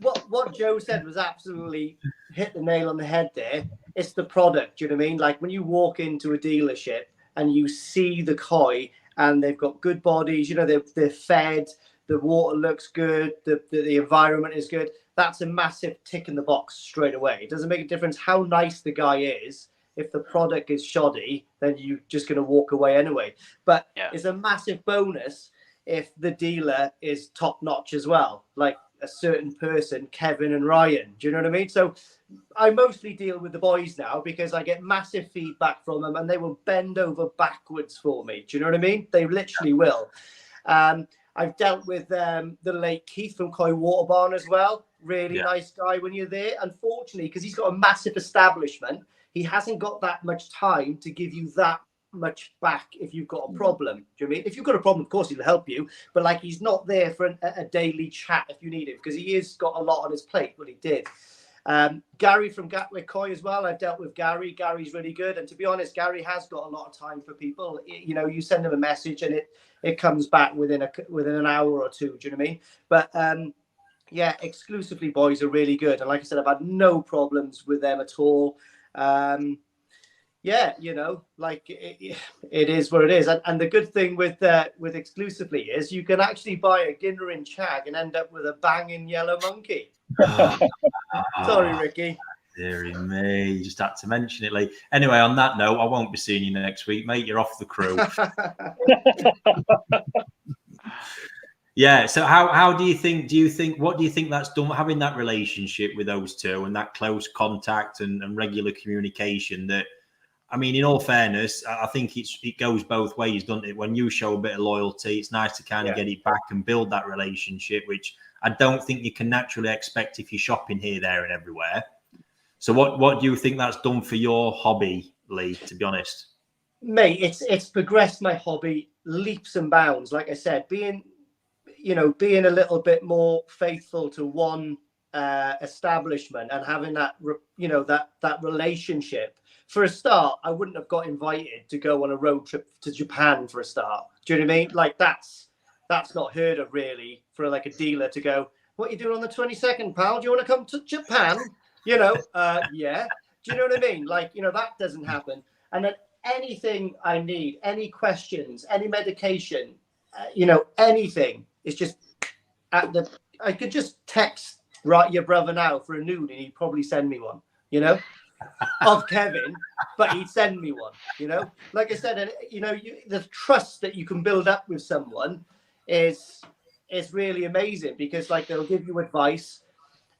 what Joe said was absolutely hit the nail on the head there. It's the product, do you know what I mean? Like when you walk into a dealership and you see the koi and they've got good bodies, they're fed, the water looks good, the environment is good. That's a massive tick in the box straight away. It doesn't make a difference how nice the guy is. If the product is shoddy, then you're just going to walk away anyway. But it's a massive bonus if the dealer is top notch as well, like a certain person, Kevin and Ryan. Do you know what I mean? So I mostly deal with the boys now because I get massive feedback from them and they will bend over backwards for me. Do you know what I mean? They literally will. I've dealt with the late Keith from Koi Water Barn as well. Really nice guy when you're there. Unfortunately, because he's got a massive establishment, he hasn't got that much time to give you that much back if you've got a problem. Do you know what I mean? If you've got a problem, of course he'll help you, but like he's not there for a daily chat if you need him because he has got a lot on his plate. Well, he did. Gary from Gatwick Koi as well. I've dealt with Gary. Gary's really good, and to be honest, Gary has got a lot of time for people. You send him a message and it comes back within an hour or two. Do you know what I mean? But exclusively boys are really good, and like I said, I've had no problems with them at all. Like it is what it is. And the good thing with exclusively is you can actually buy a Ginner in Chag and end up with a banging yellow monkey. Sorry, Ricky. Deary me, you just had to mention it, Lee. Anyway, on that note, I won't be seeing you next week, mate. You're off the crew. Yeah. So how do you think what do you think that's done, having that relationship with those two and that close contact and regular communication? That, I mean, in all fairness, I think it goes both ways, doesn't it? When you show a bit of loyalty, it's nice to kind of get it back and build that relationship, which I don't think you can naturally expect if you're shopping here, there, and everywhere. So what do you think that's done for your hobby, Lee, to be honest? Mate, it's progressed my hobby leaps and bounds. Like I said, being a little bit more faithful to one establishment and having that relationship. For a start, I wouldn't have got invited to go on a road trip to Japan for a start. Do you know what I mean? Like that's not heard of really for like a dealer to go, what are you doing on the 22nd, pal? Do you want to come to Japan? Yeah. Do you know what I mean? Like, that doesn't happen. And then anything I need, any questions, any medication, anything, it's just I could just text write your brother now for a nude, and he'd probably send me one, you know, of Kevin, but he'd send me one, you know. Like I said, and you know, the trust that you can build up with someone is really amazing, because like they'll give you advice.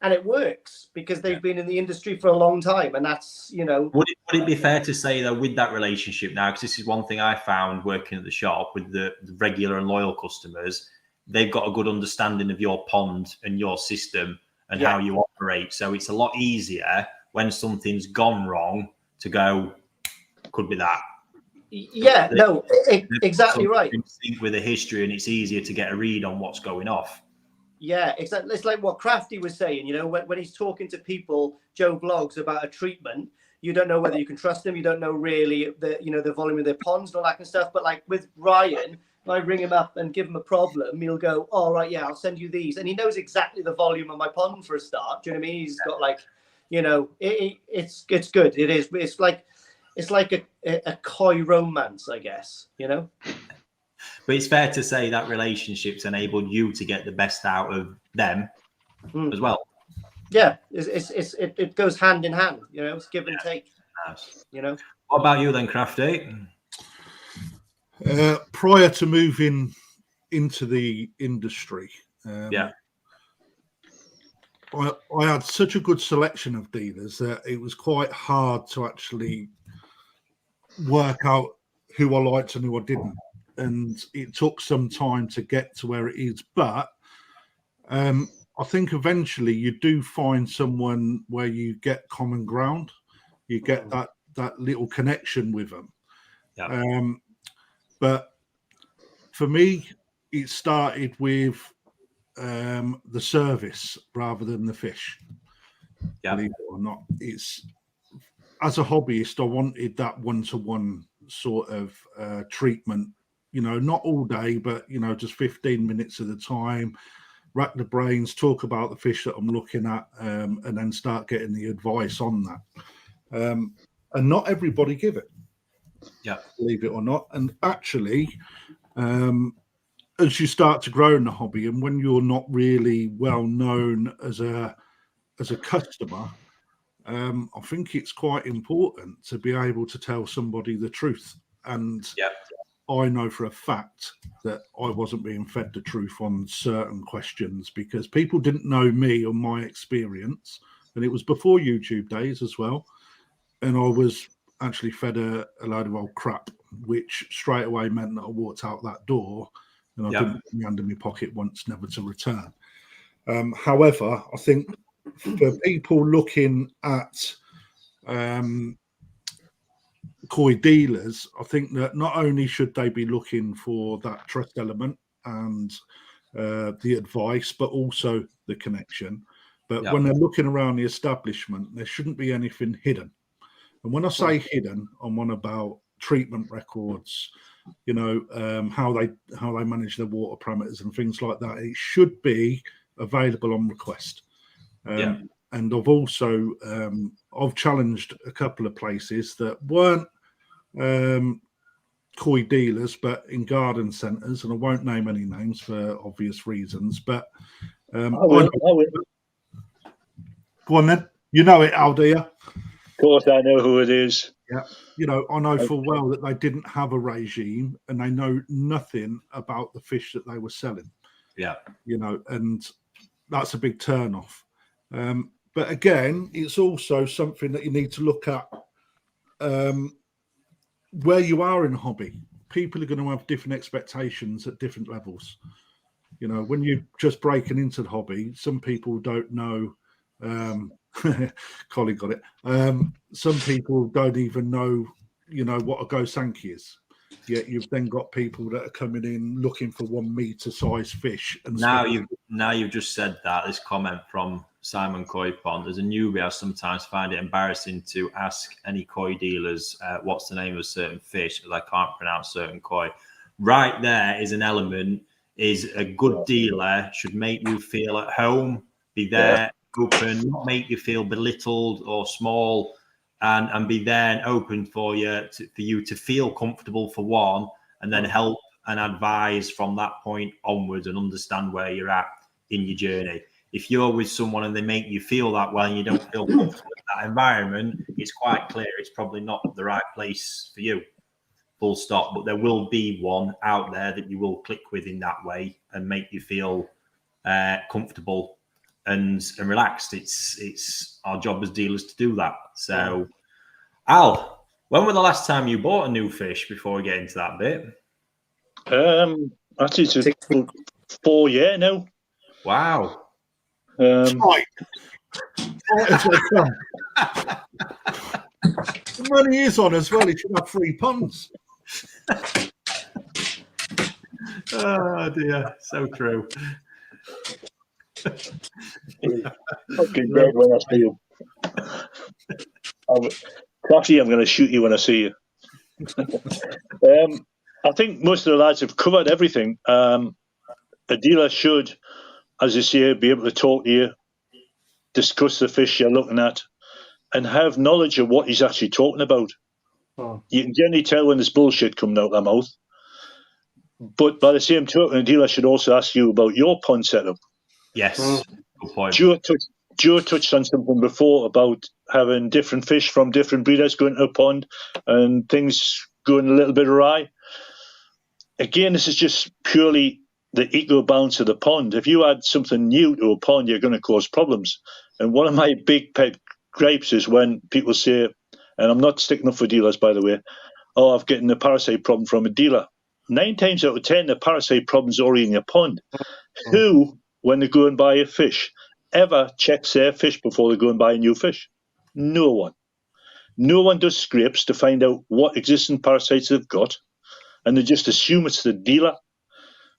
And it works because they've been in the industry for a long time, and that's, you know. Would it be fair to say though, with that relationship now, because this is one thing I found working at the shop with the regular and loyal customers, they've got a good understanding of your pond and your system and how you operate. So it's a lot easier when something's gone wrong to go, could be that. Yeah, no, exactly right. With a history, and it's easier to get a read on what's going off. Yeah, exactly. It's like what Krafty was saying, you know, when he's talking to people, Joe Blogs, about a treatment, you don't know whether you can trust them. You don't know really the volume of their ponds and all that kind of stuff. But like with Ryan, when I ring him up and give him a problem, he'll go, "Oh, right, yeah, I'll send you these." And he knows exactly the volume of my pond for a start. Do you know what I mean? He's got like, you know, it's good. It is. It's like a Koi romance, I guess, you know. But it's fair to say that relationships enabled you to get the best out of them as well. Yeah, it goes hand in hand, you know. It's give and take. Nice. You know. What about you then, Krafty? Prior to moving into the industry, I had such a good selection of dealers that it was quite hard to actually work out who I liked and who I didn't. And it took some time to get to where it is. But I think eventually you do find someone where you get common ground. You get that little connection with them. Yeah. But for me, it started with the service rather than the fish. Yeah. Believe it or not, it's as a hobbyist, I wanted that one-to-one sort of treatment. You know, not all day, but, you know, just 15 minutes at a time, rack the brains, talk about the fish that I'm looking at, and then start getting the advice on that. And not everybody give it. Yeah. Believe it or not. And actually, as you start to grow in the hobby, and when you're not really well known as a customer, I think it's quite important to be able to tell somebody the truth. And I know for a fact that I wasn't being fed the truth on certain questions because people didn't know me or my experience. And it was before YouTube days as well. And I was actually fed a load of old crap, which straight away meant that I walked out that door and I didn't put my hand in my pocket once, never to return. However, I think for people looking at koi dealers, I think that not only should they be looking for that trust element and the advice, but also the connection. But when they're looking around the establishment, there shouldn't be anything hidden. And when I say hidden, I'm on about treatment records, you know, how they manage their water parameters and things like that. It should be available on request. And I've also I've challenged a couple of places that weren't koi dealers, but in garden centres, and I won't name any names for obvious reasons. But I will. Go on then. You know it, Al, do you? Of course, I know who it is. Yeah, you know, I know full well that they didn't have a regime, and they know nothing about the fish that they were selling. Yeah, you know, and that's a big turn off. But again, it's also something that you need to look at where you are in a hobby. People are going to have different expectations at different levels. You know, when you're just breaking into the hobby, some people don't know. Collie got it. Some people don't even know, you know, what a Gosanki is. Yet you've then got people that are coming in looking for 1 meter size fish. And now you've just said that. This comment from Simon Koi Pond. As a newbie, I sometimes find it embarrassing to ask any koi dealers what's the name of a certain fish, because I can't pronounce certain koi. Right there is an element. Is a good dealer should make you feel at home, be there, open, not make you feel belittled or small, and be there and open for you to feel comfortable for one, and then help and advise from that point onwards and understand where you're at in your journey. if you're with someone and they make you feel that way and you don't feel comfortable in that environment, it's quite clear it's probably not the right place for you. Full stop. But there will be one out there that you will click with in that way and make you feel comfortable and relaxed. It's our job as dealers to do that. So, Al, when was the last time you bought a new fish? Before we get into that bit, actually, it's about 4 years now. Wow. Right. The money is on as well. He should have 3 ponds. Oh dear, so true. Fucking dead when I see you. Krafty, I'm going to shoot you when I see you. I think most of the lads have covered everything. A dealer should, as you say, be able to talk to you, discuss the fish you're looking at, and have knowledge of what he's actually talking about. Oh. You can generally tell when there's bullshit coming out of their mouth. But by the same token, a dealer should also ask you about your pond setup. Yes, good point. Joe touched on something before about having different fish from different breeders going to a pond and things going a little bit awry. Again, this is just purely the eco balance of the pond. If you add something new to a pond, you're going to cause problems. And one of my big pet gripes is when people say, and I'm not sticking up for dealers, by the way, oh, I've gotten a parasite problem from a dealer. 9 times out of 10, the parasite problem's already in your pond. Who, when they go and buy a fish, ever checks their fish before they go and buy a new fish? No one. No one does scrapes to find out what existing parasites they've got, and they just assume it's the dealer.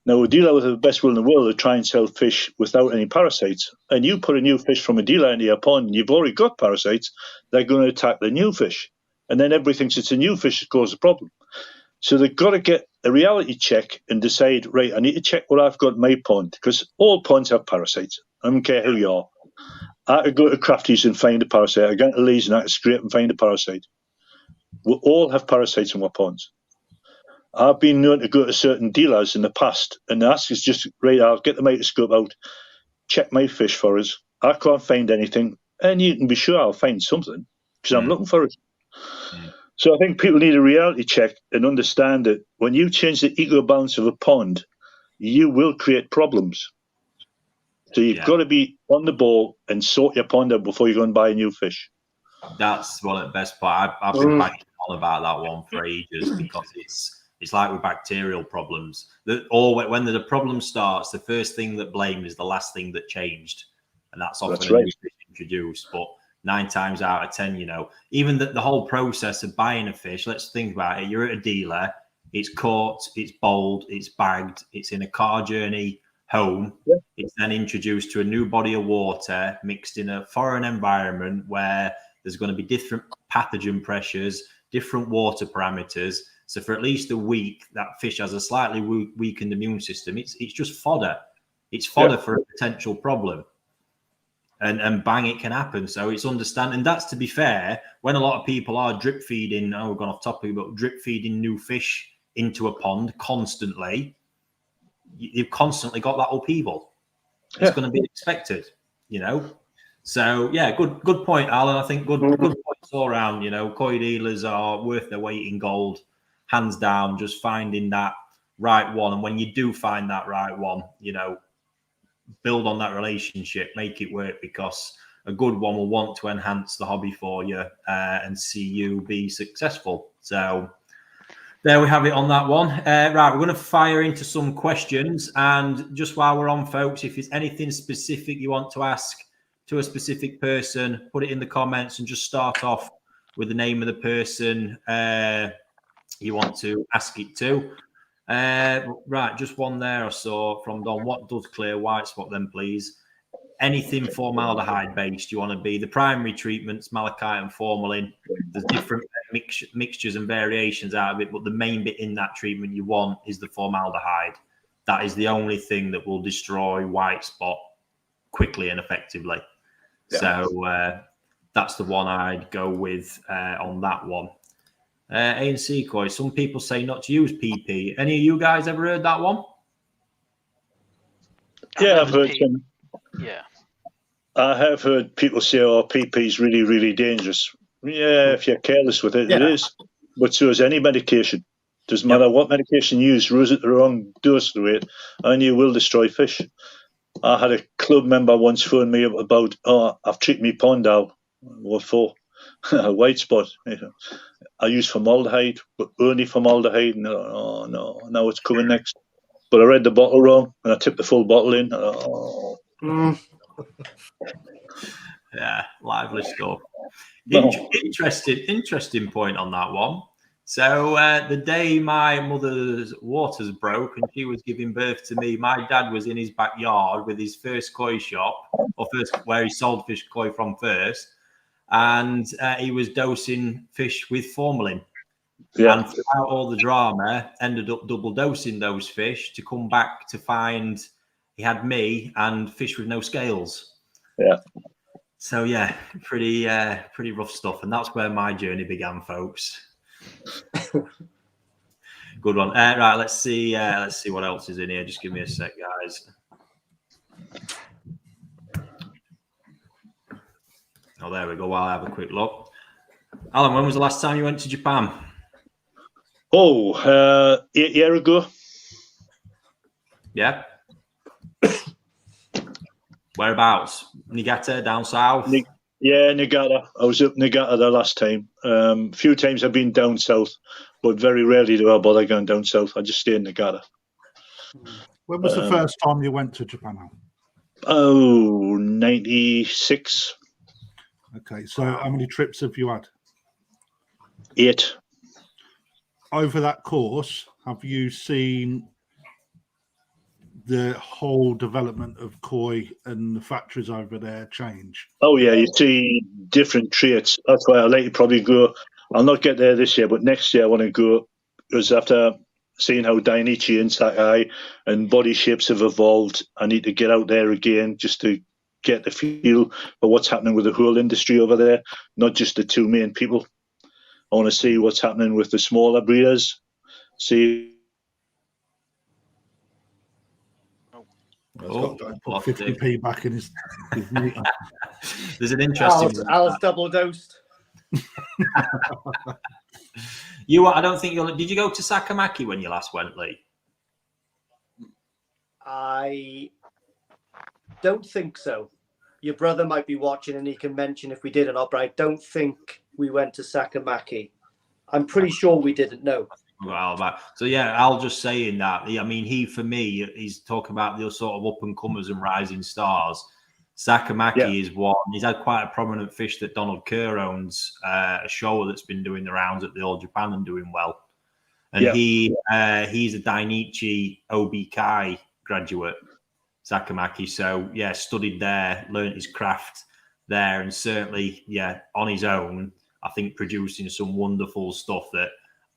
Now, a dealer with the best will in the world will try and sell fish without any parasites, and you put a new fish from a dealer into your pond and you've already got parasites, they're going to attack the new fish. And then everybody thinks it's a new fish that caused the problem. So they've got to get a reality check and decide, right, I need to check what I've got in my pond, because all ponds have parasites. I don't care who you are. I could go to Krafty's and find a parasite. I go to Lee's and I could scrape and find a parasite. We all have parasites in our ponds. I've been known to go to certain dealers in the past and ask us just, right, I'll get the microscope out, check my fish for us. I can't find anything, and you can be sure I'll find something because I'm looking for it. So I think people need a reality check and understand that when you change the eco balance of a pond, you will create problems. So you've got to be on the ball and sort your pond out before you go and buy a new fish. That's one of the best part. I've been banging on about that one for ages because it's like with bacterial problems. When the problem starts, the first thing that blamed is the last thing that changed, and that's often a new fish introduced. But 9 times out of 10, even the whole process of buying a fish. Let's think about it. You're at a dealer. It's caught. It's bowled. It's bagged. It's in a car journey home. It's then introduced to a new body of water, mixed in a foreign environment where there's going to be different pathogen pressures, different water parameters. So for at least a week, that fish has a slightly weakened immune system. It's just fodder. It's fodder for a potential problem. And bang, it can happen. So it's understanding. And that's, to be fair, when a lot of people are drip feeding, we've gone off topic, but drip feeding new fish into a pond constantly, you've constantly got that upheaval. It's going to be expected, So yeah, good point, Alan. I think good points all around. Koi dealers are worth their weight in gold, hands down. Just finding that right one, and when you do find that right one, build on that relationship, make it work, because a good one will want to enhance the hobby for you and see you be successful. So there we have it on that one. Right, we're going to fire into some questions. And just while we're on, folks, if there's anything specific you want to ask to a specific person, put it in the comments and just start off with the name of the person you want to ask it to. Right, just one there I saw from Don. What does clear white spot then, please? Anything formaldehyde based you want to be. The primary treatments, malachite and formalin. There's different mixtures and variations out of it, but the main bit in that treatment you want is the formaldehyde. That is the only thing that will destroy white spot quickly and effectively. Yeah. So that's the one I'd go with on that one. A&C Koi, some people say not to use PP. Any of you guys ever heard that one? Yeah, I've heard some. Yeah. I have heard people say, "Oh, PP is really, really dangerous." Yeah, if you're careless with it, it is. But so is any medication. Doesn't matter what medication you use, use it the wrong dose to it, and you will destroy fish. I had a club member once phone me up about, I've treated me pond out. What for? A white spot. I use formaldehyde, but only formaldehyde. No, now it's coming next. But I read the bottle wrong, and I tipped the full bottle in. Yeah, lively stuff. No. Interesting point on that one. So the day my mother's waters broke and she was giving birth to me, my dad was in his backyard with his first koi shop, or first where he sold fish koi from first, and he was dosing fish with formalin. Yeah. And throughout all the drama, ended up double dosing those fish to come back to find he had me and fish with no scales. Yeah. So yeah, pretty rough stuff, and that's where my journey began, folks. Good one. Right, let's see what else is in here. Just give me a sec, guys. Oh, there we go. I'll have a quick look. Alan, when was the last time you went to Japan? 8 years ago. Yeah. Whereabouts? Niigata, down south? Yeah, Niigata. I was up Niigata the last time. A few times I've been down south, but very rarely do I bother going down south. I just stay in Niigata. When was the first time you went to Japan? 96. Okay, so how many trips have you had? 8. Over that course, have you seen the whole development of koi and the factories over there change? Oh yeah, you see different traits. That's why I like to probably go. I'll not get there this year, but next year I want to go, because after seeing how Dainichi and Sakai and body shapes have evolved, I need to get out there again just to get the feel for what's happening with the whole industry over there, not just the two main people. I want to see what's happening with the smaller breeders. See. Put 50p back in his meter. There's an interesting. Al's double dosed. I don't think you'll. Did you go to Sakamaki when you last went, Lee? I don't think so. Your brother might be watching, and he can mention if we did or not. But I don't think we went to Sakamaki. I'm pretty sure we didn't. No. Well, so yeah, I'll just saying that. I mean, for me, he's talking about the sort of up and comers and rising stars. Sakamaki is one. He's had quite a prominent fish that Donald Kerr owns, a show that's been doing the rounds at the All Japan and doing well. And he's a Dainichi OBK graduate, Sakamaki. So yeah, studied there, learned his craft there, and certainly, on his own, I think producing some wonderful stuff that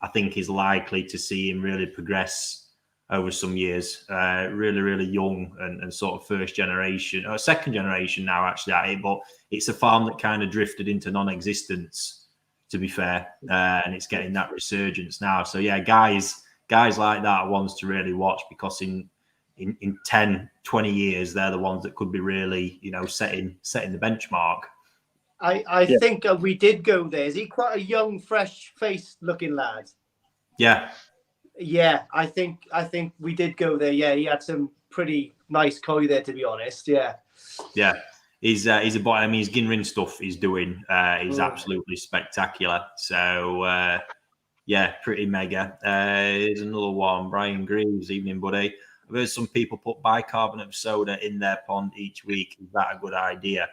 I think is likely to see him really progress over some years. Really, really young and sort of first generation, or second generation now, actually, at it. But it's a farm that kind of drifted into non-existence, to be fair. And it's getting that resurgence now. So, yeah, guys like that are ones to really watch, because in 10, 20 years, they're the ones that could be really, setting the benchmark. I think we did go there. Is he quite a young, fresh-faced looking lad? Yeah. Yeah, I think we did go there. Yeah, he had some pretty nice koi there, to be honest. Yeah. Yeah. He's a boy. I mean, his Ginrin stuff he's doing is absolutely spectacular. So, pretty mega. Here's another one. Brian Greaves, evening, buddy. I've heard some people put bicarbonate of soda in their pond each week. Is that a good idea?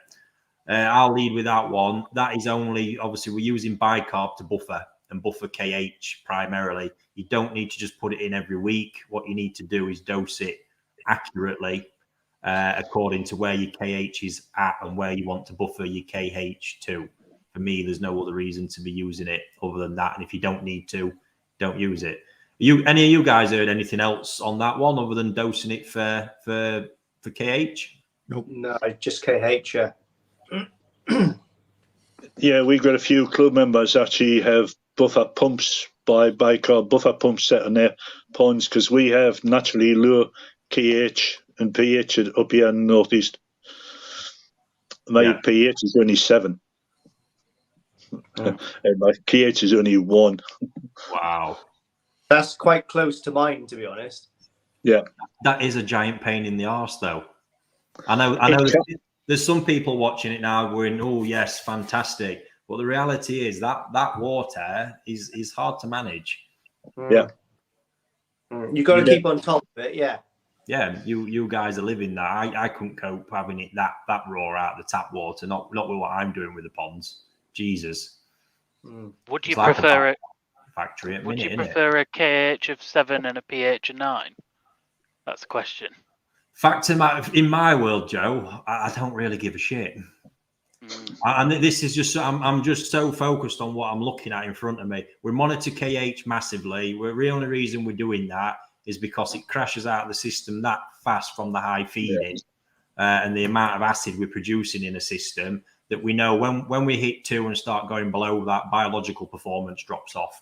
I'll lead with that one. That is only, obviously, we're using bicarb to buffer and buffer KH primarily. You don't need to just put it in every week. What you need to do is dose it accurately according to where your KH is at and where you want to buffer your KH to. For me, there's no other reason to be using it other than that. And if you don't need to, don't use it. Any of you guys heard anything else on that one other than dosing it for KH? Nope. No, just KH, yeah. Yeah, we've got a few club members actually have buffer pumps bicarb buffer pumps set on their ponds, because we have naturally low KH and pH up here in the northeast. My pH is only 7. And my pH is only 1. Wow. That's quite close to mine, to be honest. Yeah. That is a giant pain in the arse, though. I know there's some people watching it now going, oh, yes, fantastic. But the reality is that water is hard to manage. Yeah. You got to keep on top of it, yeah. Yeah, you guys are living that. I couldn't cope having it that raw out the tap water, not with what I'm doing with the ponds. Jesus. Would you prefer it? Factory at Would minute, you prefer a KH of 7 and a pH of 9? That's the question. In my world, Joe, I don't really give a shit. And this is just, I'm just so focused on what I'm looking at in front of me. We monitor KH massively. The only reason we're doing that is because it crashes out of the system that fast from the high feeding and the amount of acid we're producing in a system that we know when we hit 2 and start going below that, biological performance drops off.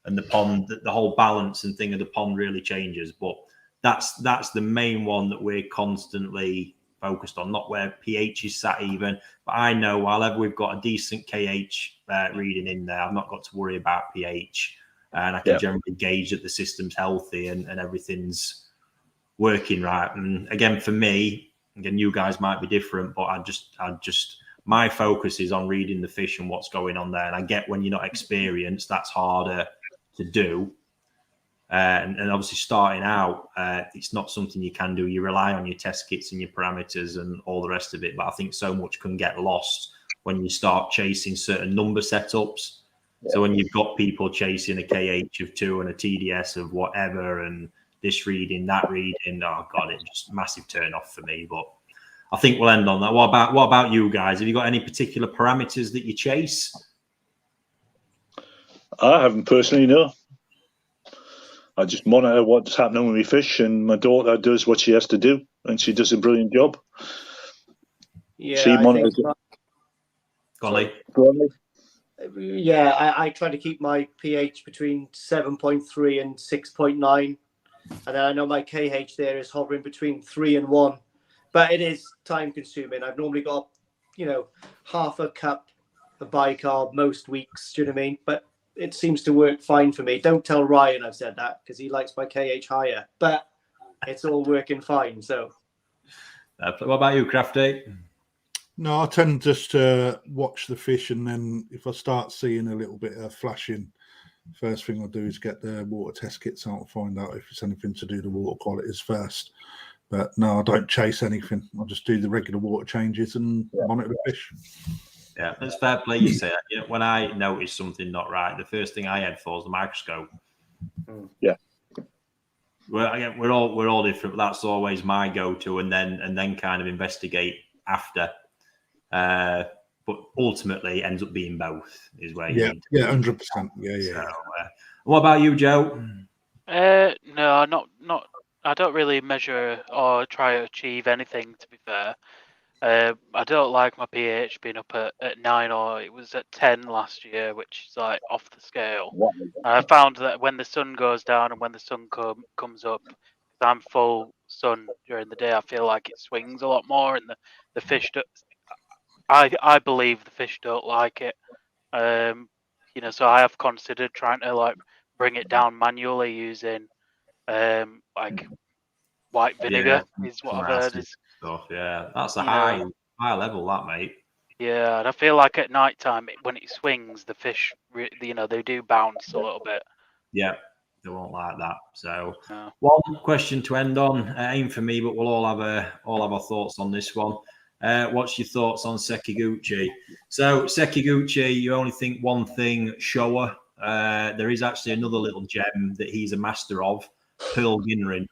And the pond, the whole balance and thing of the pond really changes. But that's the main one that we're constantly focused on, not where pH is sat even. But I know while we've got a decent KH reading in there, I've not got to worry about pH. And I can generally gauge that the system's healthy and everything's working right. And again, for me, you guys might be different, but I just my focus is on reading the fish and what's going on there. And I get when you're not experienced, that's harder to do. And obviously starting out, it's not something you can do. You rely on your test kits and your parameters and all the rest of it. But I think so much can get lost when you start chasing certain number setups. Yeah. So when you've got people chasing a KH of 2 and a TDS of whatever and this reading, that reading, oh God, it's just a massive turn off for me. But I think we'll end on that. What about you guys? Have you got any particular parameters that you chase? I haven't personally, no. I just monitor what's happening with my fish, and my daughter does what she has to do, and she does a brilliant job. Yeah, she monitors it. Go on, Lee. Yeah, I try to keep my pH between 7.3 and 6.9. And then I know my KH there is hovering between 3 and 1. But it is time consuming. I've normally got, half a cup of bicarb most weeks, do you know what I mean? But it seems to work fine for me. Don't tell Ryan I've said that because he likes my KH higher. But it's all working fine, so. What about you, Krafty? No, I tend just to watch the fish, and then if I start seeing a little bit of flashing, first thing I'll do is get the water test kits out and find out if it's anything to do with the water qualities first. But no, I don't chase anything. I just do the regular water changes and monitor the fish. Yeah, it's fair play you say that. When I notice something not right, the first thing I head for is the microscope. Yeah. Well, we're all different, but that's always my go-to, and then kind of investigate after. But ultimately, it ends up being both. Is where you need to 100%. Yeah. So, what about you, Joe? No, not. I don't really measure or try to achieve anything. To be fair, I don't like my pH being up at 9, or it was at 10 last year, which is like off the scale. I found that when the sun goes down and when the sun comes up, because I'm full sun during the day, I feel like it swings a lot more, and the fish. I believe the fish don't like it. So I have considered trying to bring it down manually using like white vinegar is what I've heard is stuff. Yeah, that's a high level, that, mate. Yeah, and I feel like at night time when it swings, the fish, they do bounce a little bit. Yeah, they won't like that. So, one question to end on, ain't for me, but we'll all have our thoughts on this one. What's your thoughts on Sekiguchi? So Sekiguchi, you only think one thing, Showa. There is actually another little gem that he's a master of, Pearl Ginrin.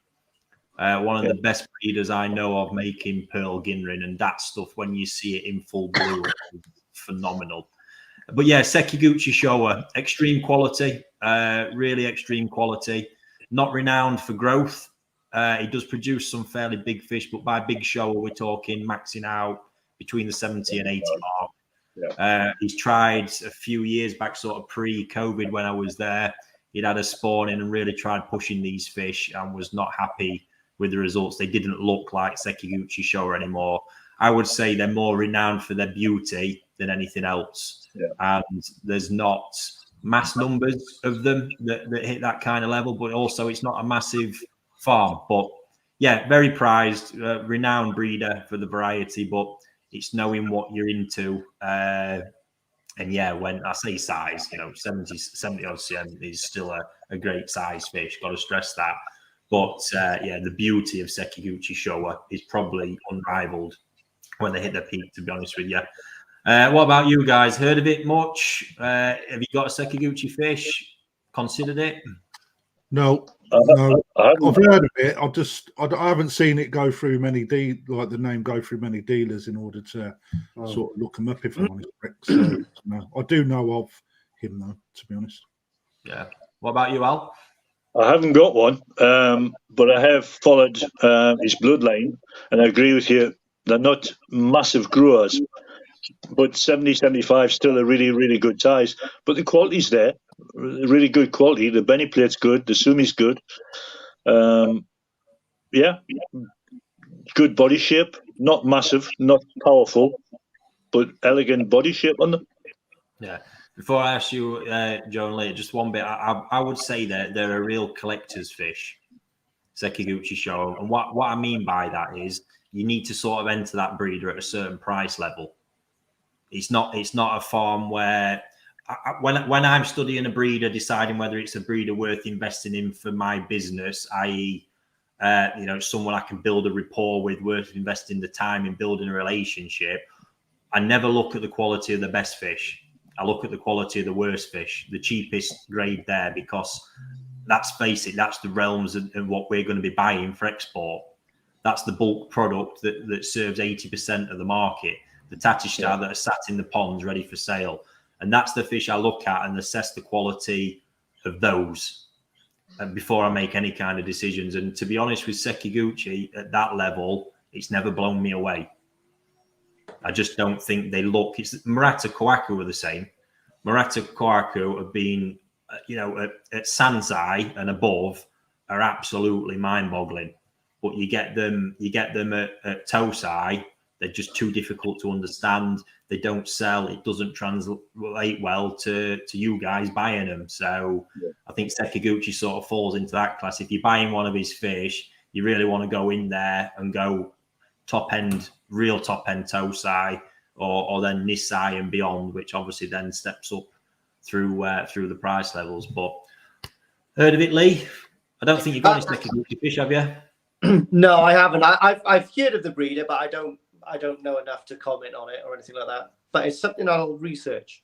One of the best breeders I know of making Pearl Ginrin, and that stuff, when you see it in full blue, is phenomenal. But yeah, Sekiguchi Showa, extreme quality, really extreme quality, not renowned for growth. He does produce some fairly big fish, but by big Showa, we're talking maxing out between the 70 and 80 mark. Yeah. He's tried a few years back, sort of pre-COVID when I was there. He'd had a spawn in and really tried pushing these fish and was not happy with the results. They didn't look like Sekiguchi Showa anymore. I would say they're more renowned for their beauty than anything else. Yeah. And there's not mass numbers of them that hit that kind of level, but also it's not a massive farm. But yeah, very prized, renowned breeder for the variety, but it's knowing what you're into. And yeah, when I say size, 70 odd cent is still a great size fish. Got to stress that. But yeah, the beauty of Sekiguchi Showa is probably unrivaled when they hit their peak, to be honest with you. What about you guys? Heard of it much? Have you got a Sekiguchi fish? Considered it? No. I've heard of it. I haven't seen it go through many the name go through many dealers in order to sort of look them up. If I'm honest, Rick. So no, I do know of him though. To be honest. Yeah. What about you, Al? I haven't got one, but I have followed his bloodline, and I agree with you. They're not massive growers, but 70, 75 still a really, really good size. But the quality's there, really good quality. The Benny plate's good, the Sumi's good. Yeah, good body shape, not massive, not powerful, but elegant body shape on them. Yeah. Before I ask you, Joan Lee, just one bit, I would say that they're a real collector's fish, Sekiguchi Show. And what I mean by that is you need to sort of enter that breeder at a certain price level. It's not a farm where when I'm studying a breeder, deciding whether it's a breeder worth investing in for my business, i.e., someone I can build a rapport with, worth investing the time in building a relationship. I never look at the quality of the best fish. I look at the quality of the worst fish, the cheapest grade there, because that's the realms of what we're going to be buying for export. That's the bulk product that serves 80% of the market. The Tatishtar that are sat in the ponds ready for sale. And that's the fish I look at and assess the quality of those before I make any kind of decisions. And to be honest with Sekiguchi, at that level, it's never blown me away. I just don't think they look. It's Murata Kohaku are the same. Murata Kohaku have been, at Sansai and above are absolutely mind-boggling. But you get them at Tosai, they're just too difficult to understand. They don't sell. It doesn't translate well to you guys buying them. So I think Sekiguchi sort of falls into that class. If you're buying one of his fish, you really want to go in there and go real top end Tosai, or then Nisai and beyond, which obviously then steps up through the price levels. But heard of it, Lee? I don't think you've got any Sekiguchi fish, have you? No, I haven't. I've heard of the breeder, but I don't know enough to comment on it or anything like that. But it's something I'll research.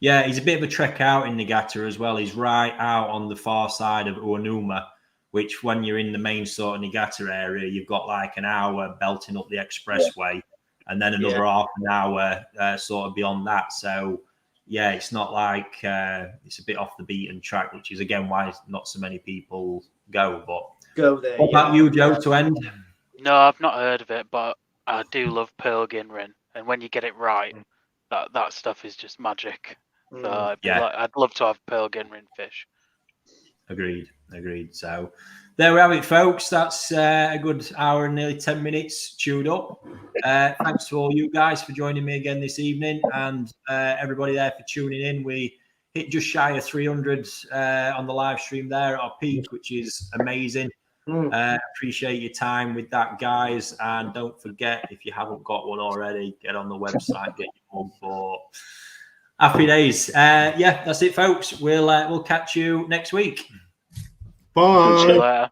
Yeah, he's a bit of a trek out in Niigata as well. He's right out on the far side of Uonuma, which when you're in the main sort of Niigata area, you've got like an hour belting up the expressway and then another half an hour sort of beyond that. So, yeah, it's not like it's a bit off the beaten track, which is, again, why not so many people go. But go there. What about you, Joe, to end? No, I've not heard of it, but I do love Pearl Ginrin. And when you get it right, that stuff is just magic. So I'd love to have Pearl Ginrin fish. Agreed. So there we have it, folks. That's a good hour and nearly 10 minutes chewed up. Thanks to all you guys for joining me again this evening, and everybody there for tuning in. We hit just shy of 300 on the live stream there at our peak, which is amazing. Appreciate your time with that, guys. And don't forget, if you haven't got one already, get on the website, get your mug for happy days. That's it, folks. We'll catch you next week. Bye. See you later.